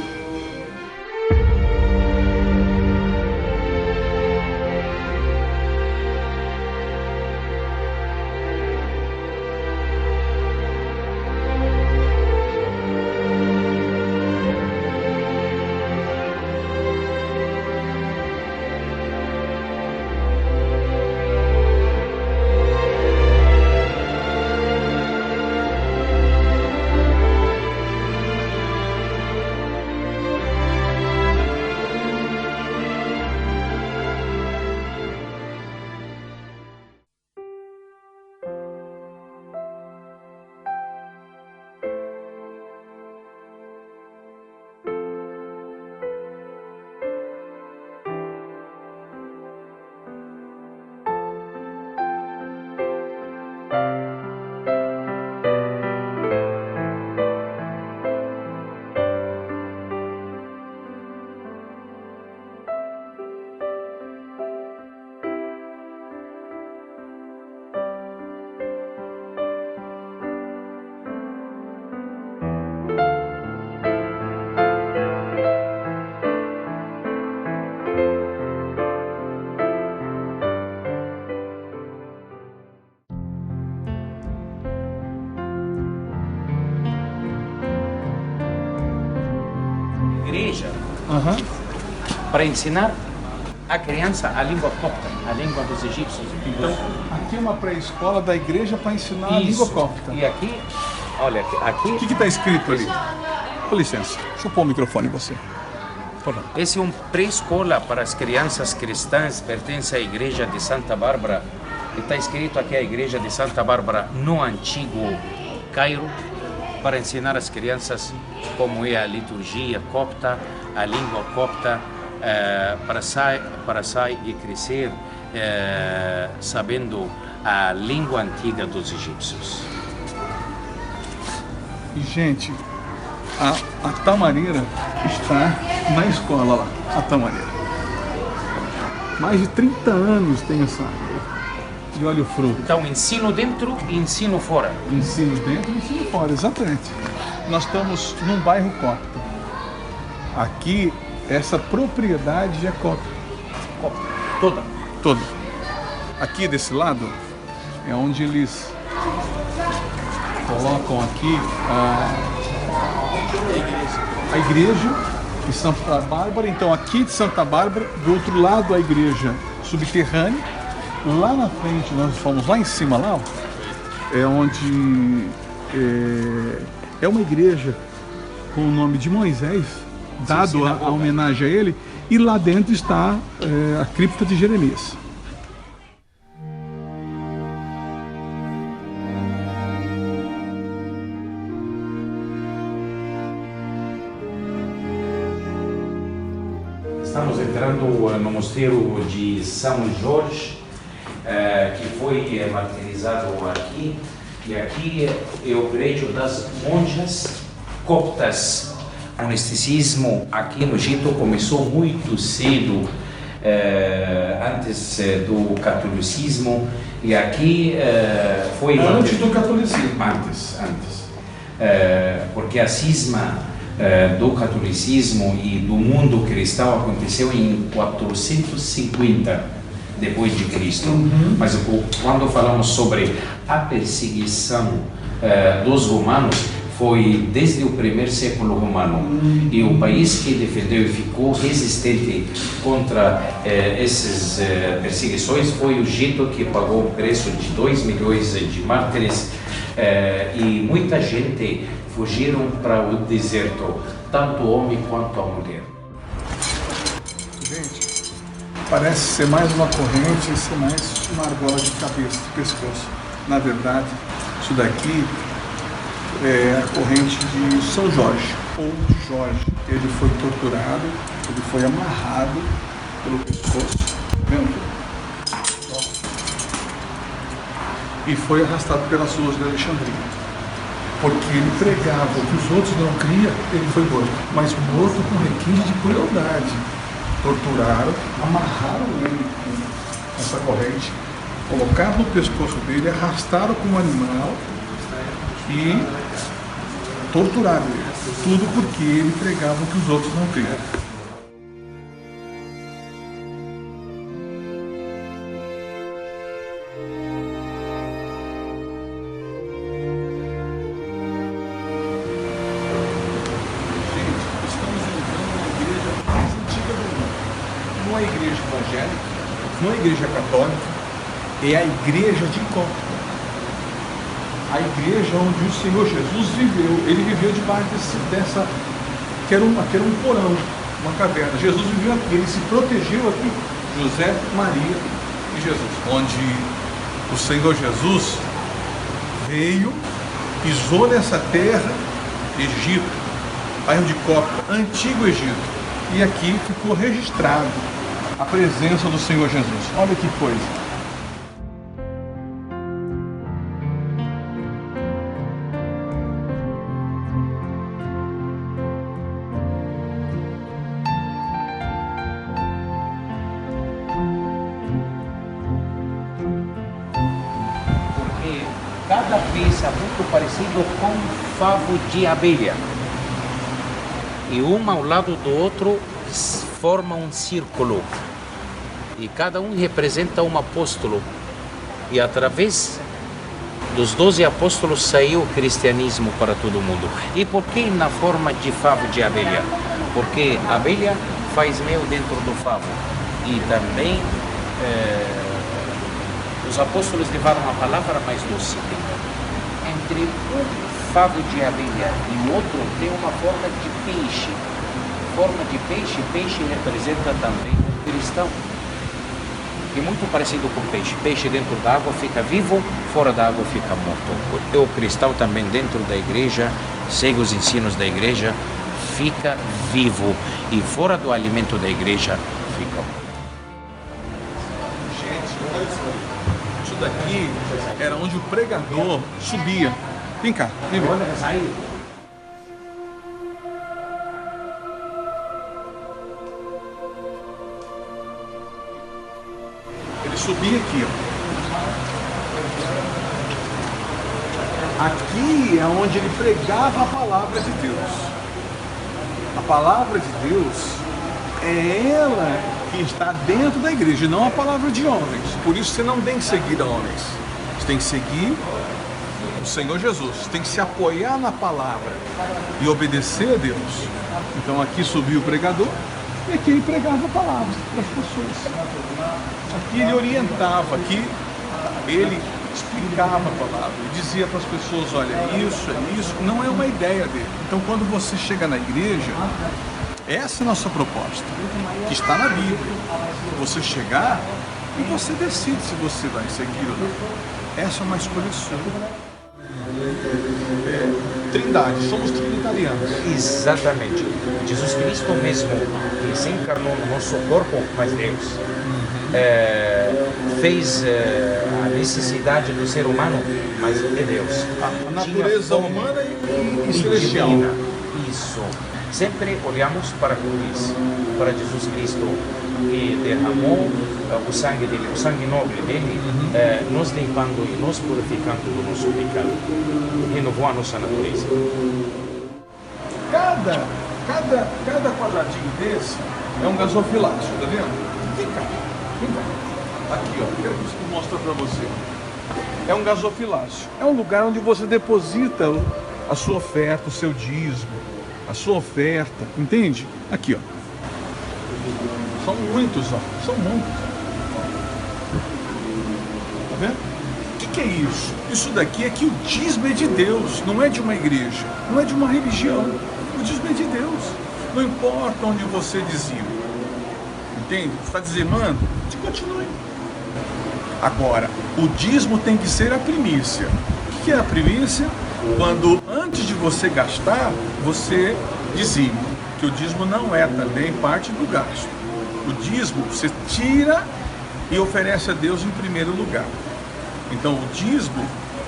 Igreja para ensinar a criança a língua copta, a língua dos egípcios. Então, aqui é uma pré-escola da igreja para ensinar a língua copta. E aqui, olha, aqui... O que está escrito ali? Com licença, deixa eu pôr o microfone em você. Esse é um pré-escola para as crianças cristãs, pertence à igreja de Santa Bárbara. E está escrito aqui a igreja de Santa Bárbara no antigo Cairo, para ensinar as crianças como é a liturgia copta, a língua copta, para sair e crescer sabendo a língua antiga dos egípcios. E, gente, a Tamareira está na escola lá, a Tamareira. Mais de 30 anos tem essa área. E olha o fruto. Então, ensino dentro e ensino fora. Ensino dentro e ensino fora, exatamente. Nós estamos num bairro copta. Aqui, essa propriedade é copta. Toda. Toda. Aqui desse lado é onde eles colocam aqui a igreja de Santa Bárbara. Então, aqui de Santa Bárbara, do outro lado a igreja subterrânea. Lá na frente, nós fomos lá em cima, lá, ó, é onde é uma igreja com o nome de Moisés, dado a homenagem a ele, e lá dentro está a cripta de Jeremias. Estamos entrando no mosteiro de São Jorge, que foi martirizado aqui, e aqui é o prédio das monjas coptas. O monasticismo aqui no Egito começou muito cedo, antes do catolicismo, e aqui foi... Antes do catolicismo. Antes. Porque a cisma do catolicismo e do mundo cristão aconteceu em 450 depois de Cristo. Mas quando falamos sobre a perseguição dos romanos, foi desde o primeiro século romano. E o país que defendeu e ficou resistente contra essas perseguições foi o Egito, que pagou o preço de 2 milhões de mártires, e muita gente fugiram para o deserto, tanto homem quanto a mulher. Gente, parece ser mais uma corrente e ser mais uma argola de cabeça, de pescoço. Na verdade, isso daqui é a corrente de São Jorge, ou de Jorge. Ele foi torturado, ele foi amarrado pelo pescoço, vendo? E foi arrastado pelas ruas de Alexandria. Porque ele pregava o que os outros não criam, ele foi morto. Mas morto com requinte de crueldade. Torturaram, amarraram ele com essa corrente, colocaram no pescoço dele, arrastaram como animal e torturaram ele. Tudo porque ele pregava o que os outros não criam. Não é a igreja evangélica, não é a igreja católica, é a igreja de Copta. A igreja onde o Senhor Jesus viveu. Ele viveu debaixo dessa, que era um porão, uma caverna. Jesus viveu aqui, ele se protegeu aqui. José, Maria e Jesus. Onde o Senhor Jesus veio, pisou nessa terra, Egito, bairro de Copta, antigo Egito. E aqui ficou registrado a presença do Senhor Jesus. Olha que coisa. Porque cada peça é muito parecido com um favo de abelha. E um ao lado do outro forma um círculo. E cada um representa um apóstolo. E através dos 12 apóstolos saiu o cristianismo para todo mundo. E por que na forma de favo de abelha? Porque a abelha faz mel dentro do favo. E também os apóstolos levaram a palavra mais doce. Entre um favo de abelha e o outro tem uma forma de peixe. Forma de peixe, peixe representa também o cristão. É muito parecido com peixe. Peixe dentro da água fica vivo, fora da água fica morto. O cristão também dentro da igreja, segue os ensinos da igreja, fica vivo. E fora do alimento da igreja, fica morto. Gente, olha isso aí. Isso daqui era onde o pregador subia. Vem cá, vem ver. Ele subia aqui, ó. Aqui é onde ele pregava a palavra de Deus. A palavra de Deus é ela que está dentro da igreja, não a palavra de homens. Por isso você não tem que seguir a homens. Você tem que seguir o Senhor Jesus. Você tem que se apoiar na palavra e obedecer a Deus. Então aqui subiu o pregador e aqui ele pregava a palavra para as pessoas. Aqui ele orientava, aqui ele explicava a palavra, ele dizia para as pessoas, olha, isso, não é uma ideia dele. Então quando você chega na igreja, essa é a nossa proposta, que está na Bíblia. Você chegar e você decide se você vai seguir ou não. Essa é uma escolha sua. Trindade, somos trinitarianos. Exatamente. Jesus Cristo mesmo, que se encarnou no nosso corpo, mas Deus, fez a necessidade do ser humano, mas é Deus. A natureza humana e celestial. Divina. Isso. Sempre olhamos para a cruz, para Jesus Cristo, que derramou o sangue dele, o sangue nobre dele, nos limpando e nos purificando do nosso pecado. Renovou a nossa natureza. Cada quadradinho desse é um gasofilácio, tá vendo? Vem cá. Aqui, ó, quero que eu mostre para você. É um gasofilácio. É um lugar onde você deposita a sua oferta, o seu dízimo, a sua oferta, entende? Aqui, ó. São muitos, ó. São muitos. Tá vendo? O que é isso? Isso daqui é que o dízimo é de Deus, não é de uma igreja, não é de uma religião. O dízimo é de Deus. Não importa onde você dizima. Entende? Está dizimando? Continue. Agora, o dízimo tem que ser a primícia. O que é a primícia? Quando, antes de você gastar, você dizima. Que o dízimo não é também parte do gasto. O dízimo você tira e oferece a Deus em primeiro lugar. Então, o dízimo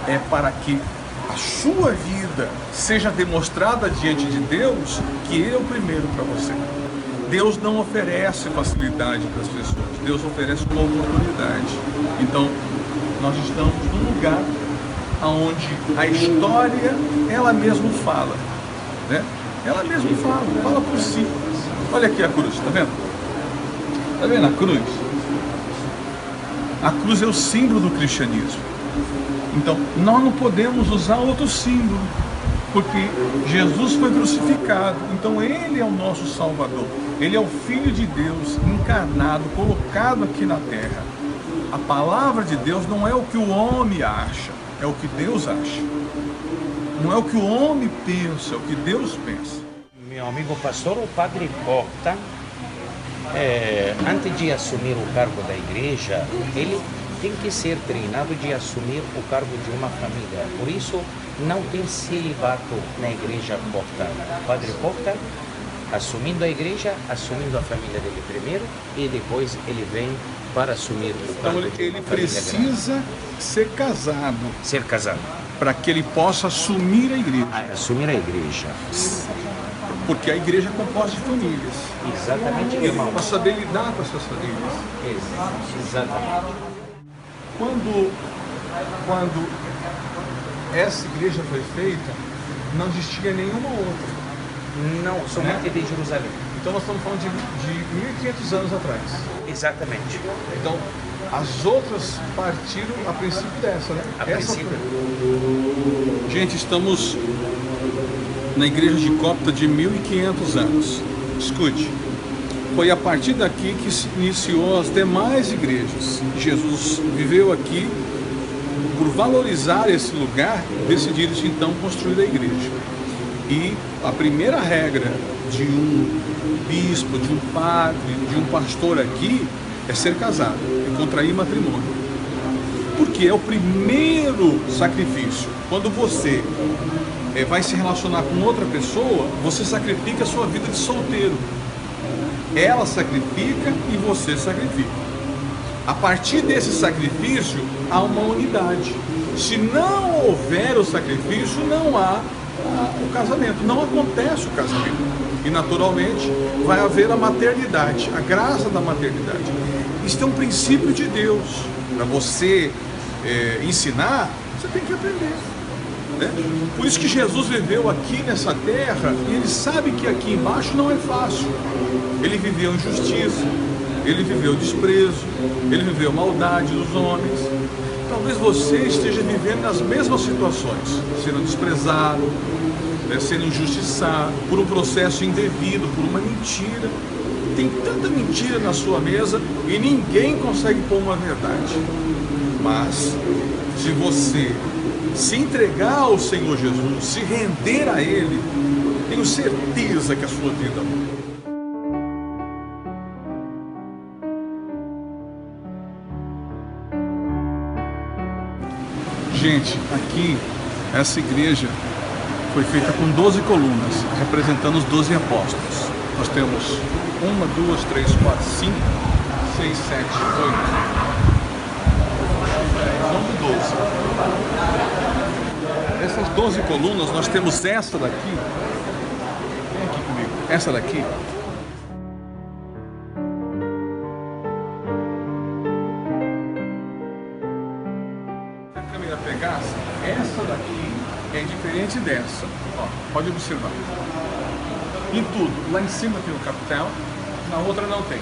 é para que a sua vida seja demonstrada diante de Deus que Ele é o primeiro para você. Deus não oferece facilidade para as pessoas, Deus oferece uma oportunidade. Então, nós estamos num lugar onde a história, ela mesma fala, né? Ela mesma fala por si. Olha aqui a cruz, tá vendo? Tá vendo a cruz? A cruz é o símbolo do cristianismo. Então, nós não podemos usar outro símbolo, porque Jesus foi crucificado, então Ele é o nosso Salvador. Ele é o Filho de Deus encarnado, colocado aqui na terra. A palavra de Deus não é o que o homem acha, é o que Deus acha. Não é o que o homem pensa, é o que Deus pensa. Meu amigo pastor, o padre Porta, antes de assumir o cargo da igreja, ele tem que ser treinado de assumir o cargo de uma família. Por isso, não tem celibato na igreja Porta. O padre Porta, assumindo a igreja, assumindo a família dele primeiro, e depois ele vem para assumir o cargo. Então ele precisa ser casado. Ser casado. Para que ele possa assumir a igreja. Assumir a igreja. Porque a igreja é composta de famílias. Exatamente, irmão. Para saber lidar com essas famílias. Exatamente. Quando essa igreja foi feita, não existia nenhuma outra. Não, somente de Jerusalém. Então nós estamos falando de 1500 anos atrás. Exatamente. Então, as outras partiram a princípio dessa, né? A princípio. Gente, estamos na igreja de Copta de 1500 anos. Escute, foi a partir daqui que se iniciou as demais igrejas. Jesus viveu aqui, por valorizar esse lugar, decidiram-se então construir a igreja. E a primeira regra de um bispo, de um padre, de um pastor aqui é ser casado, é contrair matrimônio. Porque é o primeiro sacrifício. Quando você vai se relacionar com outra pessoa, você sacrifica a sua vida de solteiro. Ela sacrifica e você sacrifica. A partir desse sacrifício, há uma unidade. Se não houver o sacrifício, não há o casamento. Não acontece o casamento. E naturalmente vai haver a maternidade, a graça da maternidade. Isso é um princípio de Deus. Para você ensinar, você tem que aprender. Né? Por isso que Jesus viveu aqui nessa terra e ele sabe que aqui embaixo não é fácil. Ele viveu injustiça, ele viveu desprezo, ele viveu maldade dos homens. Talvez você esteja vivendo nas mesmas situações, sendo desprezado, sendo injustiçado por um processo indevido, por uma mentira. Tem tanta mentira na sua mesa e ninguém consegue pôr uma verdade. Mas se você se entregar ao Senhor Jesus, se render a Ele, tenho certeza que a sua vida muda. Gente, aqui, essa igreja foi feita com 12 colunas, representando os 12 apóstolos. Nós temos 1, 2, 3, 4, 5, 6, 7, 8. São 12. Essas 12 colunas, nós temos essa daqui. Vem aqui comigo. Essa daqui. Se a câmera pegasse, essa daqui é diferente dessa. Ó, pode observar. Em tudo. Lá em cima tem o capitel, na outra não tem.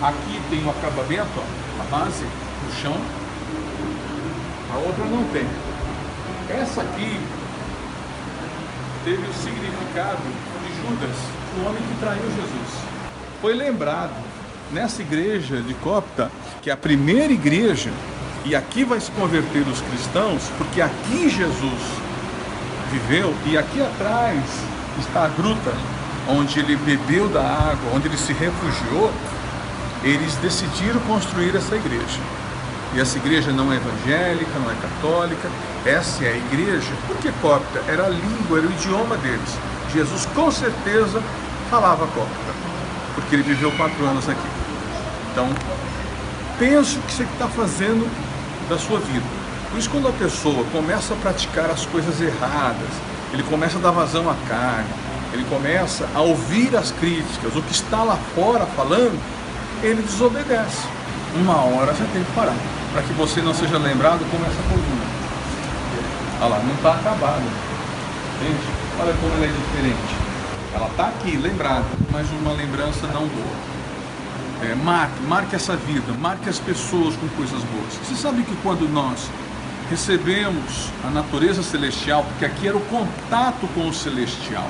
Aqui tem o acabamento, ó, a base, no chão. A outra não tem. Essa aqui teve o significado de Judas, o homem que traiu Jesus. Foi lembrado nessa igreja de Copta que a primeira igreja, e aqui vai se converter os cristãos, porque aqui Jesus viveu, e aqui atrás está a gruta onde ele bebeu da água, onde ele se refugiou. eles decidiram construir essa igreja. E essa igreja não é evangélica, não é católica, essa é a igreja, porque cópita era a língua, era o idioma deles. Jesus com certeza falava cópita, porque ele viveu 4 anos aqui. Então, pense o que você está fazendo da sua vida. Por isso, quando a pessoa começa a praticar as coisas erradas, ele começa a dar vazão à carne, ele começa a ouvir as críticas, o que está lá fora falando, ele desobedece. Uma hora você tem que parar, para que você não seja lembrado como essa coluna. Olha lá, não está acabada. Gente, olha como ela é diferente. Ela está aqui, lembrada, mas uma lembrança não boa. Marque essa vida, marque as pessoas com coisas boas. Você sabe que quando nós recebemos a natureza celestial, porque aqui era o contato com o celestial,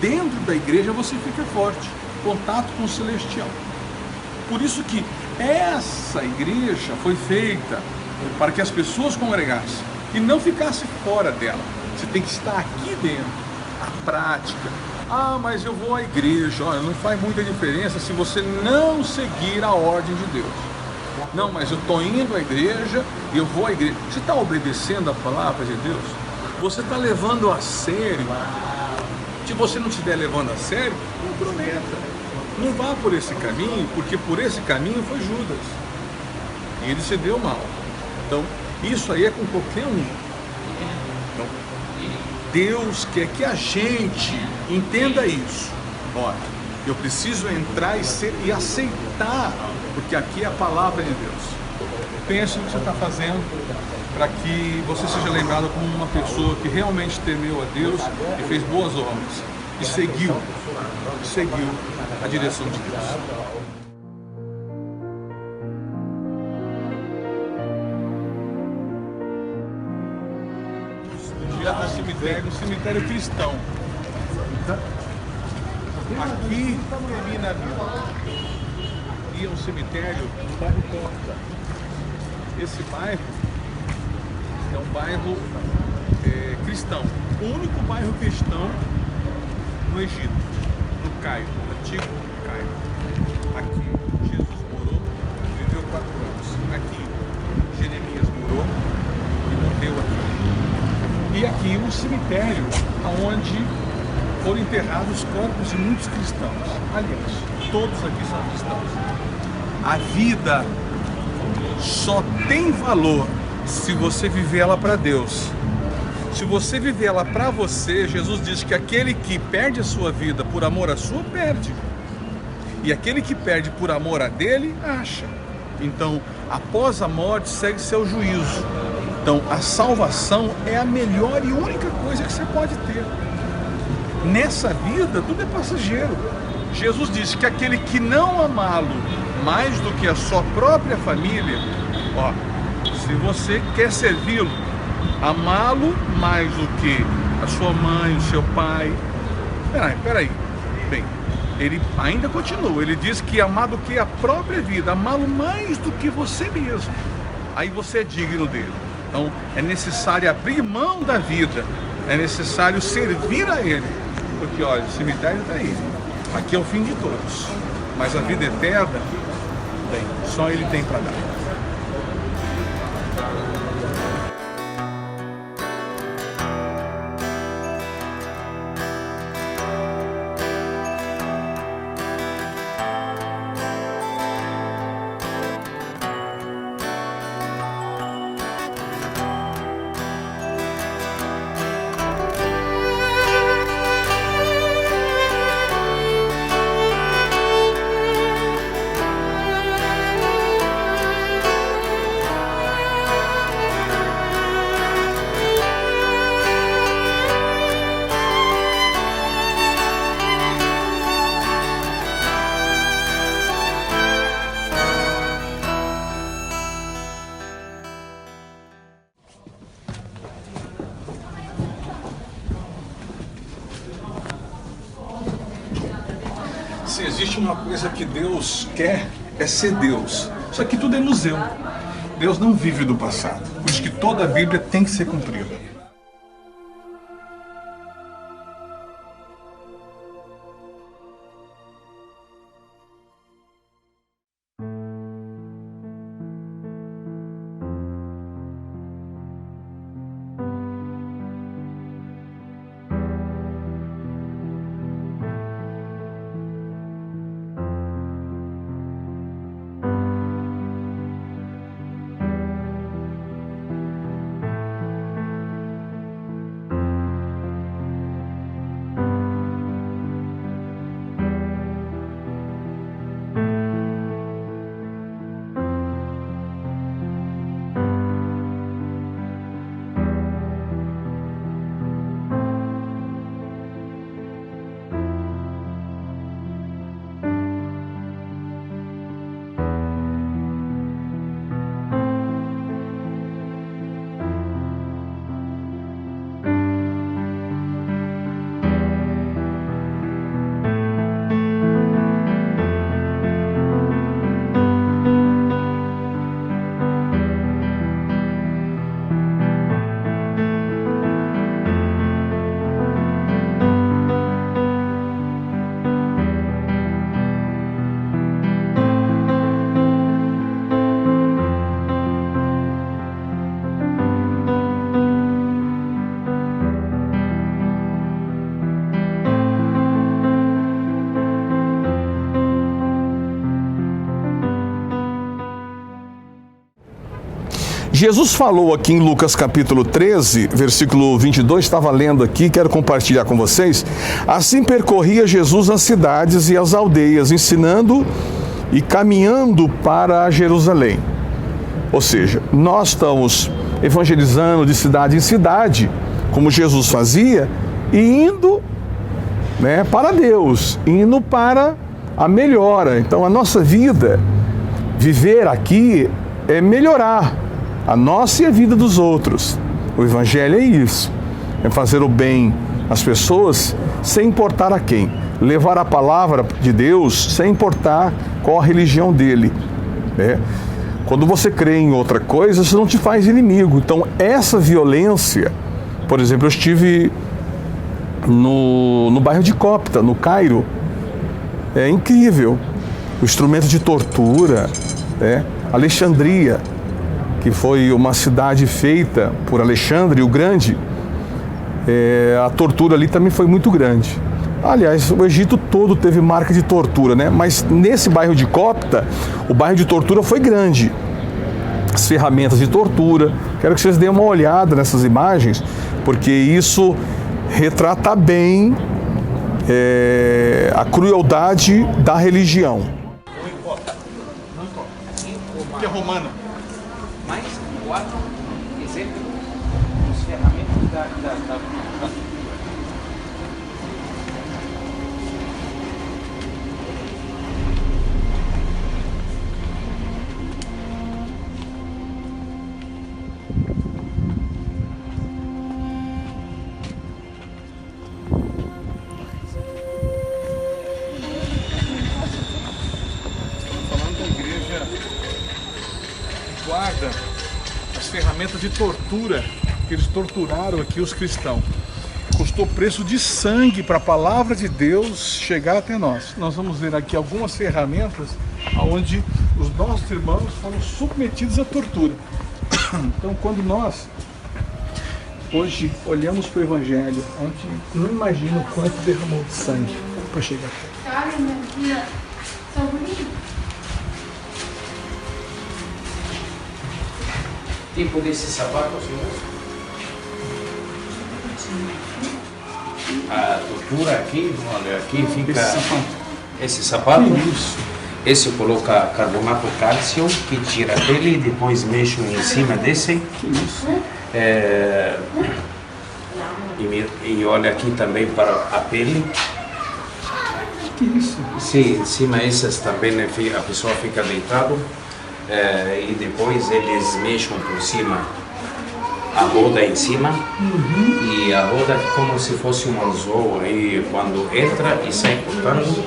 dentro da igreja você fica forte, contato com o celestial. Por isso que essa igreja foi feita para que as pessoas congregassem e não ficassem fora dela. Você tem que estar aqui dentro, a prática. Ah, mas eu vou à igreja. Olha, não faz muita diferença se você não seguir a ordem de Deus. Não, mas eu estou indo à igreja e eu vou à igreja. Você está obedecendo a palavra de Deus? Você está levando a sério? Se você não estiver levando a sério, não prometa. Não vá por esse caminho, porque por esse caminho foi Judas. E ele se deu mal. Então, isso aí é com qualquer um. Então, Deus quer que a gente entenda isso. Olha, eu preciso entrar e aceitar, porque aqui é a palavra de Deus. Pense no que você está fazendo para que você seja lembrado como uma pessoa que realmente temeu a Deus e fez boas obras e seguiu a direção de Deus. Um cemitério cristão. Aqui termina a vida. E é um cemitério no bairro Cópita. Esse bairro é um bairro cristão. O único bairro cristão no Egito, no Cairo, no antigo Cairo. Aqui Jesus morou, viveu 4 anos. Aqui Jeremias morou e morreu aqui. E aqui um cemitério onde foram enterrados corpos de muitos cristãos. Aliás, todos aqui são cristãos. A vida só tem valor se você viver ela para Deus. Se você viver ela para você, Jesus diz que aquele que perde a sua vida por amor à sua, perde. E aquele que perde por amor a dele, acha. Então, após a morte, segue seu juízo. Então, a salvação é a melhor e única coisa que você pode ter. Nessa vida, tudo é passageiro. Jesus disse que aquele que não amá-lo mais do que a sua própria família, se você quer servi-lo, amá-lo mais do que a sua mãe, o seu pai. Peraí. Bem, ele ainda continua. Ele diz que amar do que a própria vida, amá-lo mais do que você mesmo. Aí você é digno dele. Então, é necessário abrir mão da vida. É necessário servir a ele. Porque, olha, o cemitério está aí. Aqui é o fim de todos. Mas a vida eterna, bem, só ele tem para dar. Se existe uma coisa que Deus quer, é ser Deus. Isso aqui tudo é museu. Deus não vive do passado. Por isso que toda a Bíblia tem que ser cumprida. Jesus falou aqui em Lucas capítulo 13, versículo 22, estava lendo aqui, quero compartilhar com vocês. Assim percorria Jesus as cidades e as aldeias, ensinando e caminhando para Jerusalém. Ou seja, nós estamos evangelizando de cidade em cidade, como Jesus fazia, e indo, né, para Deus, indo para a melhora. Então a nossa vida, viver aqui, é melhorar a nossa e a vida dos outros. O Evangelho é isso, é fazer o bem às pessoas sem importar a quem. Levar a palavra de Deus sem importar qual a religião dele, né? Quando você crê em outra coisa, isso não te faz inimigo. Então essa violência, por exemplo, eu estive no bairro de Copta, no Cairo, é incrível. O instrumento de tortura, né? Alexandria, que foi uma cidade feita por Alexandre o Grande, a tortura ali também foi muito grande. Aliás, o Egito todo teve marca de tortura, né? Mas nesse bairro de Copta, o bairro de tortura foi grande. As ferramentas de tortura. Quero que vocês deem uma olhada nessas imagens, porque isso retrata bem a crueldade da religião. Que é romano. Mais 4 exemplos dos ferramentas da guarda as ferramentas de tortura que eles torturaram aqui os cristãos. Custou preço de sangue para a palavra de Deus chegar até nós. Nós vamos ver aqui algumas ferramentas onde os nossos irmãos foram submetidos à tortura. Então, quando nós hoje olhamos para o Evangelho, a gente não imagina o quanto derramou de sangue para chegar até. Tipo desse sapato, senhor? A tortura aqui, olha, aqui fica esse sapato. Esse coloca carbonato cálcio que tira a pele e depois mexe em cima desse. E olha aqui também para a pele. Que isso? Sim, em cima essas também a pessoa fica deitado. E depois eles mexem por cima a roda em cima, e a roda é como se fosse um anzol, aí quando entra e sai cortando,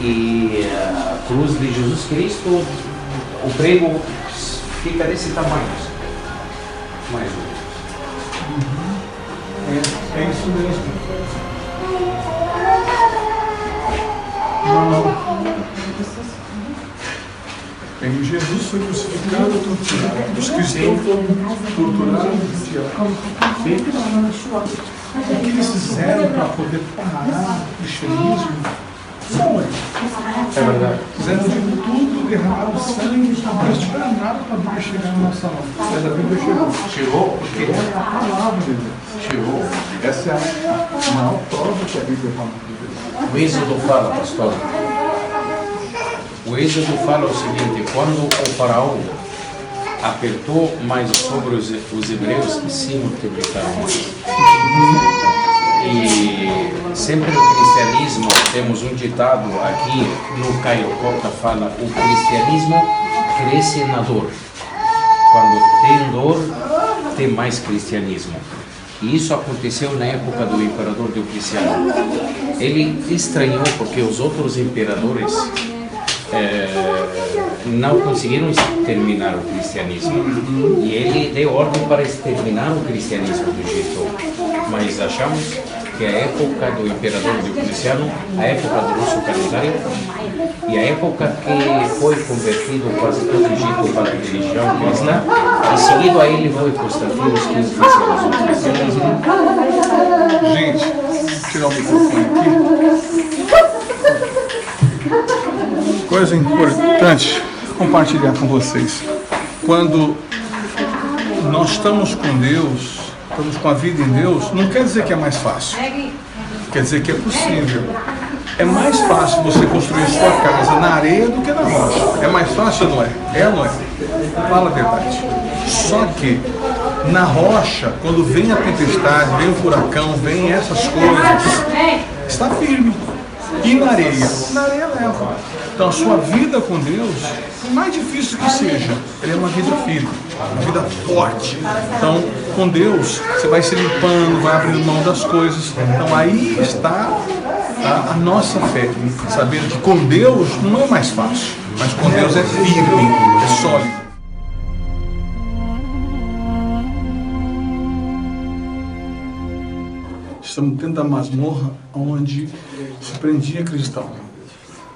e a cruz de Jesus Cristo, o prego fica desse tamanho, mais ou menos. É isso mesmo. E Jesus foi crucificado e torturado. Os cristãos foram torturados e tirados. O que eles fizeram para poder parar o cristianismo? É verdade. Fizeram de tudo, derramaram sangue, mas tiveram nada para a Bíblia chegar na nossa mão. Mas a Bíblia chegou. Chegou porque É a palavra de Deus. chegou. Essa é a maior prova que a Bíblia fala de Deus. O Êxodo fala, pastor. O Êxodo fala o seguinte: quando o faraó apertou mais sobre os hebreus, se multiplicaram. E sempre no cristianismo temos um ditado aqui no Caio Copta, fala: o cristianismo cresce na dor. Quando tem dor, tem mais cristianismo. E isso aconteceu na época do imperador Diocleciano. Ele estranhou porque os outros imperadores não conseguiram exterminar o cristianismo, e ele deu ordem para exterminar o cristianismo do Egito. Mas achamos que a época do imperador Diocleciano, a época do nosso calendário, e a época que foi convertido quase todo o Egito para a religião cristã, e seguido a ele foi Constantino, que oficializou o cristianismo. Gente, tirar o microfone aqui. Coisa importante compartilhar com vocês. quando nós estamos com Deus, estamos com a vida em Deus, não quer dizer que é mais fácil. Quer dizer que é possível. É mais fácil você construir sua casa na areia do que na rocha. É mais fácil ou não é? É ou não é? Fala a verdade. Só que na rocha, quando vem a tempestade, vem o furacão, vem essas coisas, está firme. E na areia? Na areia leva. Então a sua vida com Deus, por mais difícil que seja, ela é uma vida firme, uma vida forte. Então, com Deus, você vai se limpando, vai abrindo mão das coisas. Então aí está a nossa fé, sabendo que com Deus não é mais fácil, mas com Deus é firme, é sólido. Estamos dentro da masmorra onde se prendia cristão,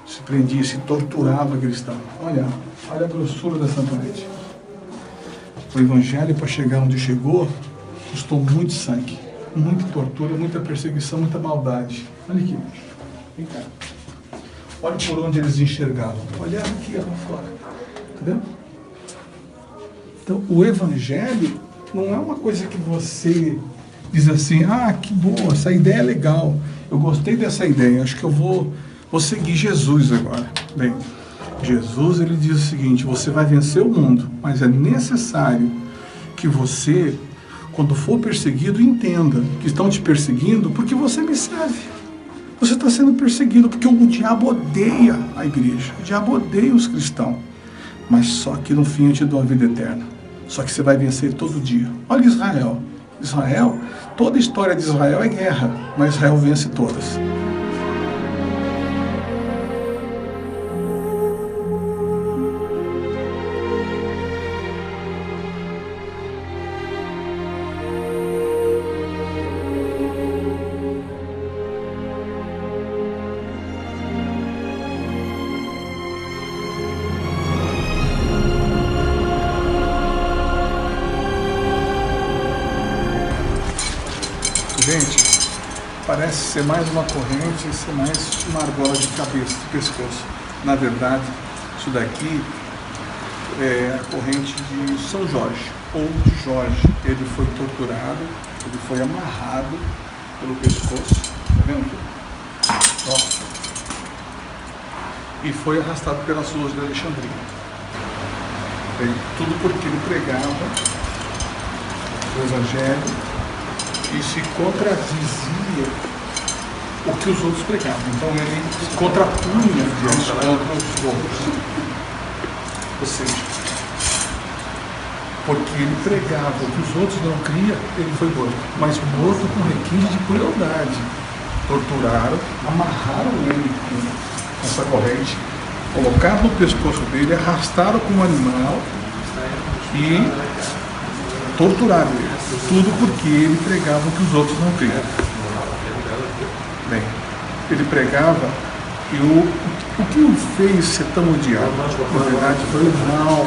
se prendia, se torturava cristão. Olha a grossura dessa parede. O evangelho, para chegar onde chegou, custou muito sangue, muita tortura, muita perseguição, muita maldade. Olha aqui, vem cá. Olha por onde eles enxergavam. Olha aqui, lá fora. Tá vendo? Então, o evangelho não é uma coisa que você diz assim, ah, que boa, essa ideia é legal, eu gostei dessa ideia, acho que eu vou seguir Jesus agora. Bem, Jesus, ele diz o seguinte, você vai vencer o mundo, mas é necessário que você, quando for perseguido, entenda que estão te perseguindo porque você me serve. Você está sendo perseguido porque o diabo odeia a igreja, o diabo odeia os cristãos, mas só que no fim eu te dou a vida eterna. Só que você vai vencer todo dia. Olha Israel, toda a história de Israel é guerra, mas Israel vence todas. Gente, parece ser mais uma corrente e ser mais uma argola de cabeça, de pescoço. Na verdade, isso daqui é a corrente de São Jorge, ou de Jorge. Ele foi torturado, ele foi amarrado pelo pescoço, tá vendo aqui? Ó. E foi arrastado pelas ruas de Alexandria. Bem, tudo porque ele pregava o Evangelho e se contradizia o que os outros pregavam. Então ele se contrapunha diante contra os outros. Ou seja, porque ele pregava o que os outros não criam, ele foi morto. Mas morto com requinte de crueldade. Torturaram, amarraram ele com essa corrente, colocaram no pescoço dele, arrastaram como um animal e torturaram ele. Tudo porque ele pregava o que os outros não criam. Bem, ele pregava e o que o fez ser tão odiado, na verdade, foi o mal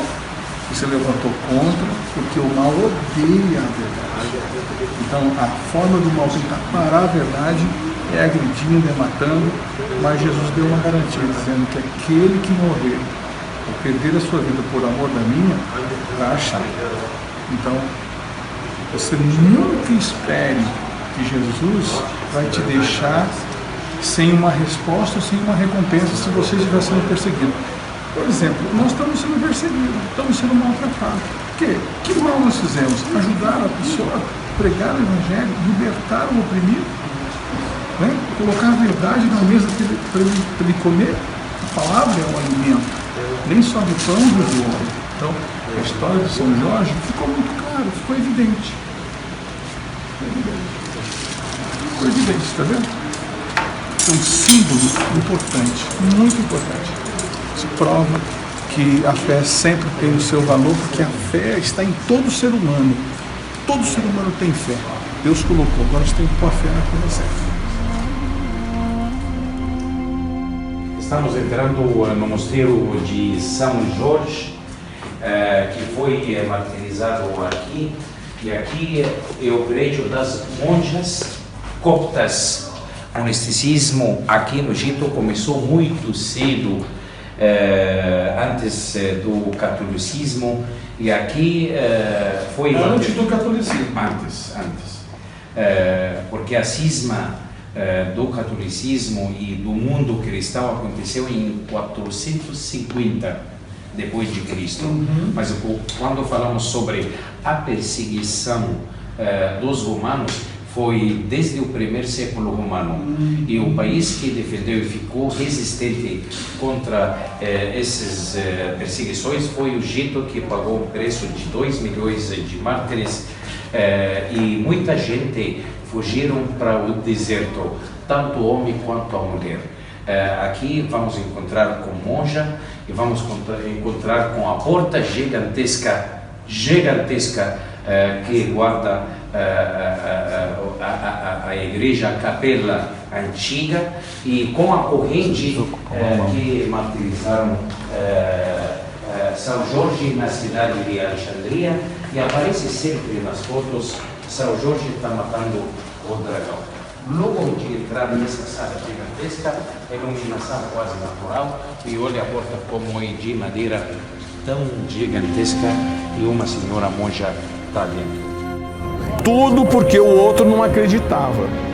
que se levantou contra, porque o mal odeia a verdade. Então, a forma do mal tentar parar a verdade é agredindo, é matando, mas Jesus deu uma garantia, dizendo que aquele que morrer ou perder a sua vida por amor da minha, vai achar. Então, você nunca espere que Jesus vai te deixar sem uma resposta, sem uma recompensa, se você estiver sendo perseguido. Por exemplo, nós estamos sendo perseguidos, estamos sendo maltratados. Por quê? Que mal nós fizemos? Ajudar a pessoa, pregar o Evangelho, libertar o oprimido, né? Colocar a verdade na mesa para ele comer. A palavra é o alimento, nem só do pão e do homem. Então, a história de São Jorge ficou muito claro, ficou evidente. Ficou evidente, está vendo? É um símbolo importante, muito importante. Isso prova que a fé sempre tem o seu valor, porque a fé está em todo ser humano. Todo ser humano tem fé. Deus colocou, agora você tem que pôr a fé na coisa certa. Estamos entrando no mosteiro de São Jorge, que foi martirizado aqui. E aqui é o prédio das monjas coptas. O monasticismo aqui no Egito começou muito cedo, antes do catolicismo, e aqui foi... Antes do catolicismo. Antes. Porque a cisma do catolicismo e do mundo cristão aconteceu em 450 depois de Cristo. Mas quando falamos sobre a perseguição dos romanos, foi desde o primeiro século romano, e o país que defendeu e ficou resistente contra essas perseguições foi o Egito, que pagou o preço de 2 milhões de mártires, e muita gente fugiram para o deserto, tanto homem quanto a mulher. Aqui vamos encontrar com monja e vamos encontrar com a porta gigantesca que guarda a igreja, a capela antiga, e com a corrente que martirizaram São Jorge na cidade de Alexandria, e aparece sempre nas fotos São Jorge está matando o dragão. Logo de entrar nessa sala gigantesca, a iluminação quase natural, e olha a porta como é de madeira tão gigantesca, e uma senhora monja está dentro. Tudo porque o outro não acreditava.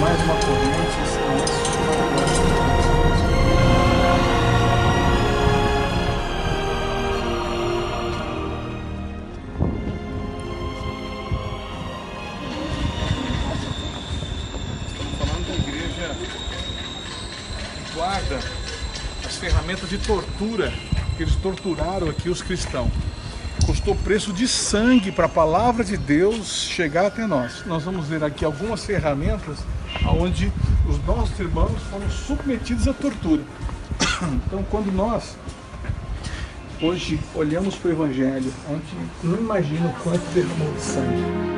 Mais uma corrente, Estamos falando da igreja que guarda as ferramentas de tortura que eles torturaram aqui os cristãos. Custou preço de sangue para a palavra de Deus chegar até nós. Nós vamos ver aqui algumas ferramentas onde os nossos irmãos foram submetidos à tortura. Então, quando nós hoje olhamos para o Evangelho, a gente não imagina o quanto derramou de sangue.